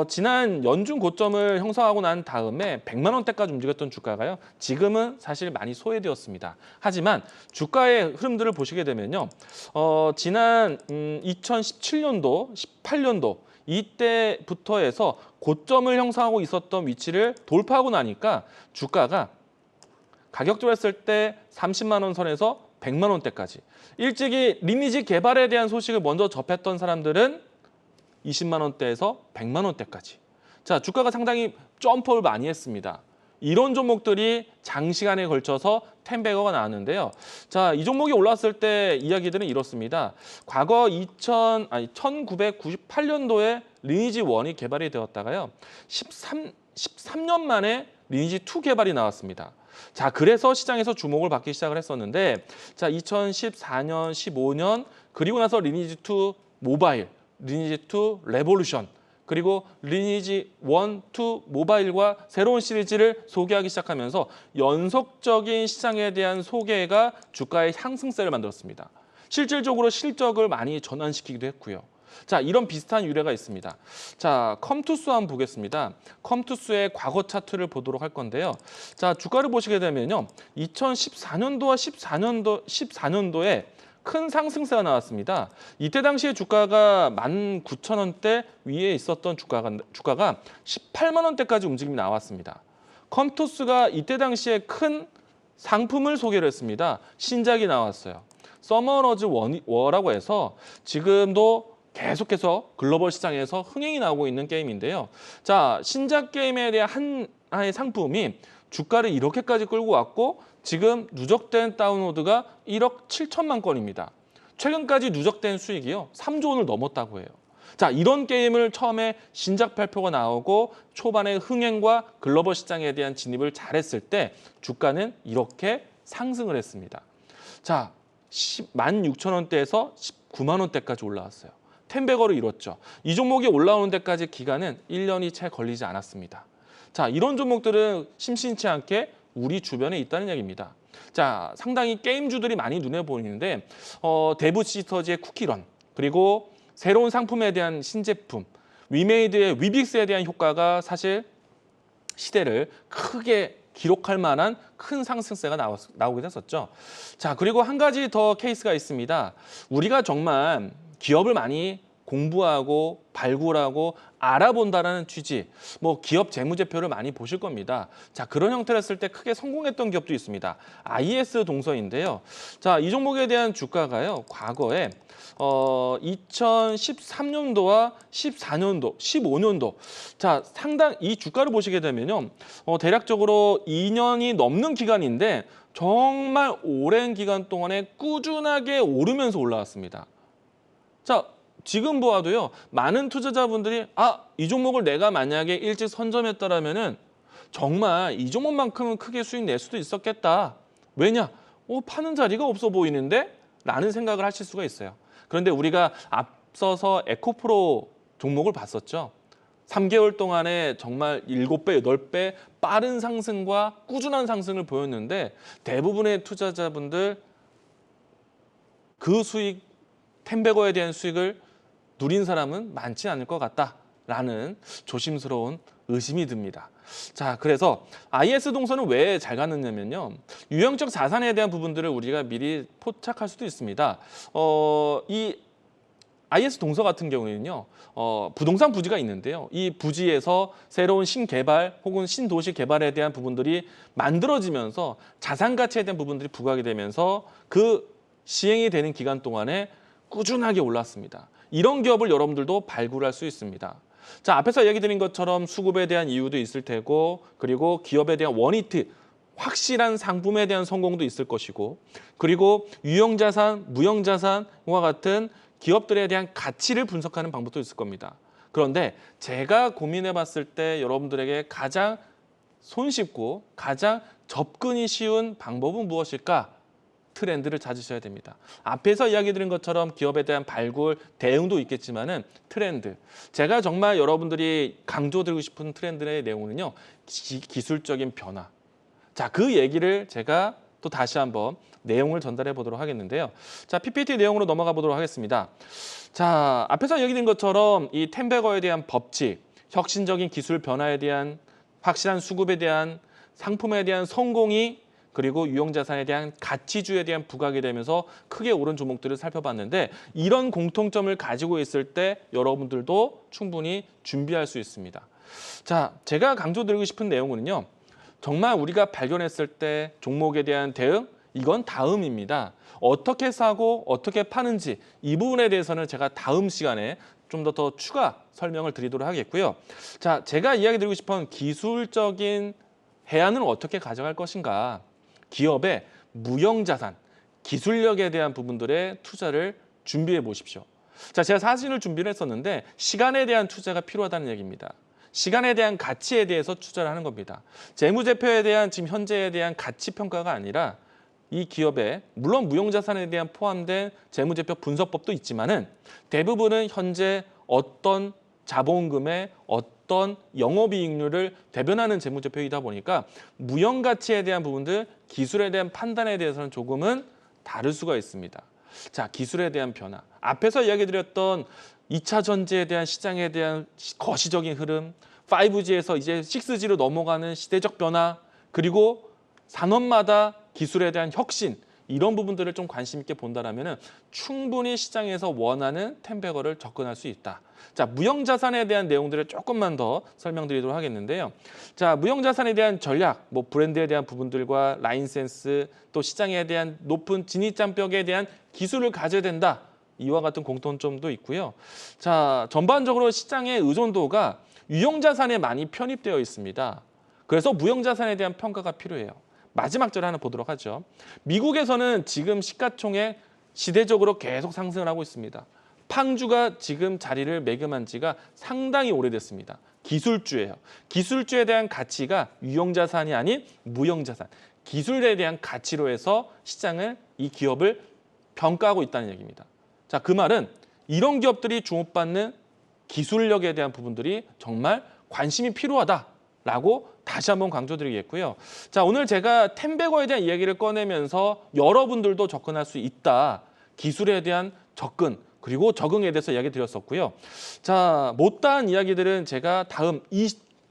지난 연중 고점을 형성하고 난 다음에 100만 원대까지 움직였던 주가가요. 지금은 사실 많이 소외되었습니다. 하지만 주가의 흐름들을 보시게 되면요. 지난 2017년도, 18년도 이때부터 해서 고점을 형성하고 있었던 위치를 돌파하고 나니까 주가가 가격적으로 했을 때 30만 원 선에서 100만 원대까지. 일찍이 리니지 개발에 대한 소식을 먼저 접했던 사람들은 20만 원대에서 100만 원대까지. 자, 주가가 상당히 점프를 많이 했습니다. 이런 종목들이 장시간에 걸쳐서 10배거가 나왔는데요. 자, 이 종목이 올랐을 때 이야기들은 이렇습니다. 과거 1998년도에 리니지 1이 개발이 되었다가요. 13년 만에 리니지 2 개발이 나왔습니다. 자, 그래서 시장에서 주목을 받기 시작을 했었는데, 자, 2014년, 15년, 그리고 나서 리니지 2 모바일, 리니지 2 레볼루션, 그리고 리니지 1, 2 모바일과 새로운 시리즈를 소개하기 시작하면서 연속적인 시장에 대한 소개가 주가의 상승세를 만들었습니다. 실질적으로 실적을 많이 전환시키기도 했고요. 자, 이런 비슷한 유래가 있습니다. 자, 컴투스 한번 보겠습니다. 컴투스의 과거 차트를 보도록 할 건데요. 자, 주가를 보시게 되면요. 2014년도와 14년도에 큰 상승세가 나왔습니다. 이때 당시에 주가가 19,000원대 위에 있었던 주가가 18만 원대까지 움직임이 나왔습니다. 컴투스가 이때 당시에 큰 상품을 소개를 했습니다. 신작이 나왔어요. 서머너즈 워라고 해서 지금도 계속해서 글로벌 시장에서 흥행이 나오고 있는 게임인데요. 자, 신작 게임에 대한 하나의 상품이 주가를 이렇게까지 끌고 왔고 지금 누적된 다운로드가 1억 7천만 건입니다. 최근까지 누적된 수익이요. 3조 원을 넘었다고 해요. 자, 이런 게임을 처음에 신작 발표가 나오고 초반에 흥행과 글로벌 시장에 대한 진입을 잘했을 때 주가는 이렇게 상승을 했습니다. 자, 16,000원대에서 19만 원대까지 올라왔어요. 10배거를 이뤘죠. 이 종목이 올라오는 데까지 기간은 1년이 채 걸리지 않았습니다. 자, 이런 종목들은 심심치 않게 우리 주변에 있다는 얘기입니다. 자, 상당히 게임주들이 많이 눈에 보이는데 데브 시스터즈의 쿠키런, 그리고 새로운 상품에 대한 신제품, 위메이드의 위빅스에 대한 효과가 사실 시대를 크게 기록할 만한 큰 상승세가 나오게 됐었죠. 자, 그리고 한 가지 더 케이스가 있습니다. 우리가 정말 기업을 많이 공부하고 발굴하고 알아본다라는 취지, 뭐 기업 재무제표를 많이 보실 겁니다. 자, 그런 형태를 했을 때 크게 성공했던 기업도 있습니다. IS 동서인데요. 자, 이 종목에 대한 주가가요. 과거에 2013년도와 14년도, 15년도. 자, 상당 이 주가를 보시게 되면요. 대략적으로 2년이 넘는 기간인데 정말 오랜 기간 동안에 꾸준하게 오르면서 올라왔습니다. 자, 지금 보아도요. 많은 투자자분들이 이 종목을 내가 만약에 일찍 선점했더라면은 정말 이 종목만큼은 크게 수익 낼 수도 있었겠다. 왜냐? 파는 자리가 없어 보이는데? 라는 생각을 하실 수가 있어요. 그런데 우리가 앞서서 에코프로 종목을 봤었죠. 3개월 동안에 정말 7배, 8배 빠른 상승과 꾸준한 상승을 보였는데 대부분의 투자자분들 그 수익, 텐베거에 대한 수익을 누린 사람은 많지 않을 것 같다라는 조심스러운 의심이 듭니다. 자, 그래서 IS 동서는 왜 잘 갔느냐면요. 유형적 자산에 대한 부분들을 우리가 미리 포착할 수도 있습니다. 이 IS 동서 같은 경우에는요. 부동산 부지가 있는데요. 이 부지에서 새로운 신개발 혹은 신도시 개발에 대한 부분들이 만들어지면서 자산 가치에 대한 부분들이 부각이 되면서 그 시행이 되는 기간 동안에 꾸준하게 올랐습니다. 이런 기업을 여러분들도 발굴할 수 있습니다. 자, 앞에서 얘기 드린 것처럼 수급에 대한 이유도 있을 테고, 그리고 기업에 대한 원히트, 확실한 상품에 대한 성공도 있을 것이고, 그리고 유형자산, 무형자산과 같은 기업들에 대한 가치를 분석하는 방법도 있을 겁니다. 그런데 제가 고민해 봤을 때 여러분들에게 가장 손쉽고 가장 접근이 쉬운 방법은 무엇일까? 트렌드를 찾으셔야 됩니다. 앞에서 이야기 드린 것처럼 기업에 대한 발굴, 대응도 있겠지만은 트렌드. 제가 정말 여러분들이 강조드리고 싶은 트렌드의 내용은요. 기술적인 변화. 자, 그 얘기를 제가 또 다시 한번 내용을 전달해 보도록 하겠는데요. 자, PPT 내용으로 넘어가 보도록 하겠습니다. 자, 앞에서 얘기된 것처럼 이 템베거에 대한 법칙, 혁신적인 기술 변화에 대한 확실한 수급에 대한 상품에 대한 성공이 그리고 유형자산에 대한 가치주에 대한 부각이 되면서 크게 오른 종목들을 살펴봤는데 이런 공통점을 가지고 있을 때 여러분들도 충분히 준비할 수 있습니다. 자, 제가 강조드리고 싶은 내용은요. 정말 우리가 발견했을 때 종목에 대한 대응, 이건 다음입니다. 어떻게 사고 어떻게 파는지 이 부분에 대해서는 제가 다음 시간에 좀 더 추가 설명을 드리도록 하겠고요. 자, 제가 이야기 드리고 싶은 기술적인 해안은 어떻게 가져갈 것인가. 기업의 무형자산, 기술력에 대한 부분들의 투자를 준비해 보십시오. 자, 제가 사진을 준비를 했었는데 시간에 대한 투자가 필요하다는 얘기입니다. 시간에 대한 가치에 대해서 투자를 하는 겁니다. 재무제표에 대한 지금 현재에 대한 가치 평가가 아니라 이 기업에 물론 무형자산에 대한 포함된 재무제표 분석법도 있지만은 대부분은 현재 어떤 자본금의 어떤 영업이익률을 대변하는 재무제표이다 보니까 무형가치에 대한 부분들, 기술에 대한 판단에 대해서는 조금은 다를 수가 있습니다. 자, 기술에 대한 변화. 앞에서 이야기드렸던 2차 전지에 대한 시장에 대한 거시적인 흐름, 5G에서 이제 6G로 넘어가는 시대적 변화, 그리고 산업마다 기술에 대한 혁신, 이런 부분들을 좀 관심 있게 본다라면 충분히 시장에서 원하는 템베거를 접근할 수 있다. 자, 무형자산에 대한 내용들을 조금만 더 설명드리도록 하겠는데요. 자, 무형자산에 대한 전략, 뭐 브랜드에 대한 부분들과 라인센스, 또 시장에 대한 높은 진입장벽에 대한 기술을 가져야 된다. 이와 같은 공통점도 있고요. 자, 전반적으로 시장의 의존도가 유형자산에 많이 편입되어 있습니다. 그래서 무형자산에 대한 평가가 필요해요. 마지막 절 하나 보도록 하죠. 미국에서는 지금 시가총액 시대적으로 계속 상승을 하고 있습니다. 팡주가 지금 자리를 매김한 지가 상당히 오래됐습니다. 기술주예요. 기술주에 대한 가치가 유형자산이 아닌 무형자산, 기술에 대한 가치로 해서 시장을 이 기업을 평가하고 있다는 얘기입니다. 자, 그 말은 이런 기업들이 주목받는 기술력에 대한 부분들이 정말 관심이 필요하다라고 다시 한번 강조드리겠고요. 자, 오늘 제가 템베거에 대한 이야기를 꺼내면서 여러분들도 접근할 수 있다. 기술에 대한 접근 그리고 적응에 대해서 이야기 드렸었고요. 자, 못다한 이야기들은 제가 다음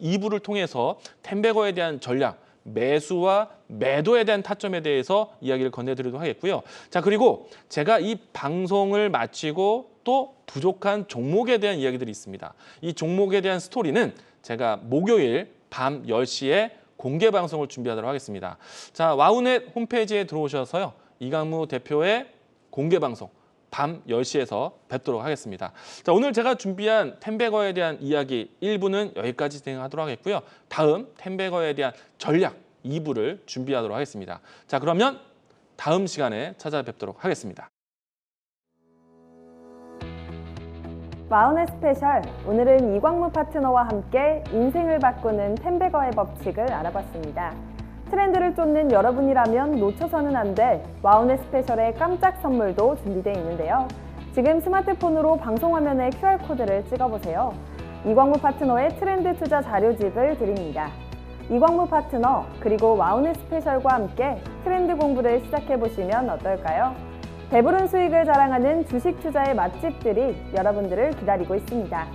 2부를 통해서 템베거에 대한 전략, 매수와 매도에 대한 타점에 대해서 이야기를 건네드리도록 하겠고요. 자, 그리고 제가 이 방송을 마치고 또 부족한 종목에 대한 이야기들이 있습니다. 이 종목에 대한 스토리는 제가 목요일 밤 10시에 공개 방송을 준비하도록 하겠습니다. 자, 와우넷 홈페이지에 들어오셔서요. 이강무 대표의 공개 방송 밤 10시에서 뵙도록 하겠습니다. 자, 오늘 제가 준비한 템베거에 대한 이야기 1부는 여기까지 진행하도록 하겠고요. 다음 템베거에 대한 전략 2부를 준비하도록 하겠습니다. 자, 그러면 다음 시간에 찾아뵙도록 하겠습니다. 와우넷 스페셜, 오늘은 이광무 파트너와 함께 인생을 바꾸는 템베거의 법칙을 알아봤습니다. 트렌드를 쫓는 여러분이라면 놓쳐서는 안 될 와우넷 스페셜의 깜짝 선물도 준비되어 있는데요. 지금 스마트폰으로 방송 화면에 QR코드를 찍어보세요. 이광무 파트너의 트렌드 투자 자료집을 드립니다. 이광무 파트너 그리고 와우넷 스페셜과 함께 트렌드 공부를 시작해보시면 어떨까요? 배부른 수익을 자랑하는 주식 투자의 맛집들이 여러분들을 기다리고 있습니다.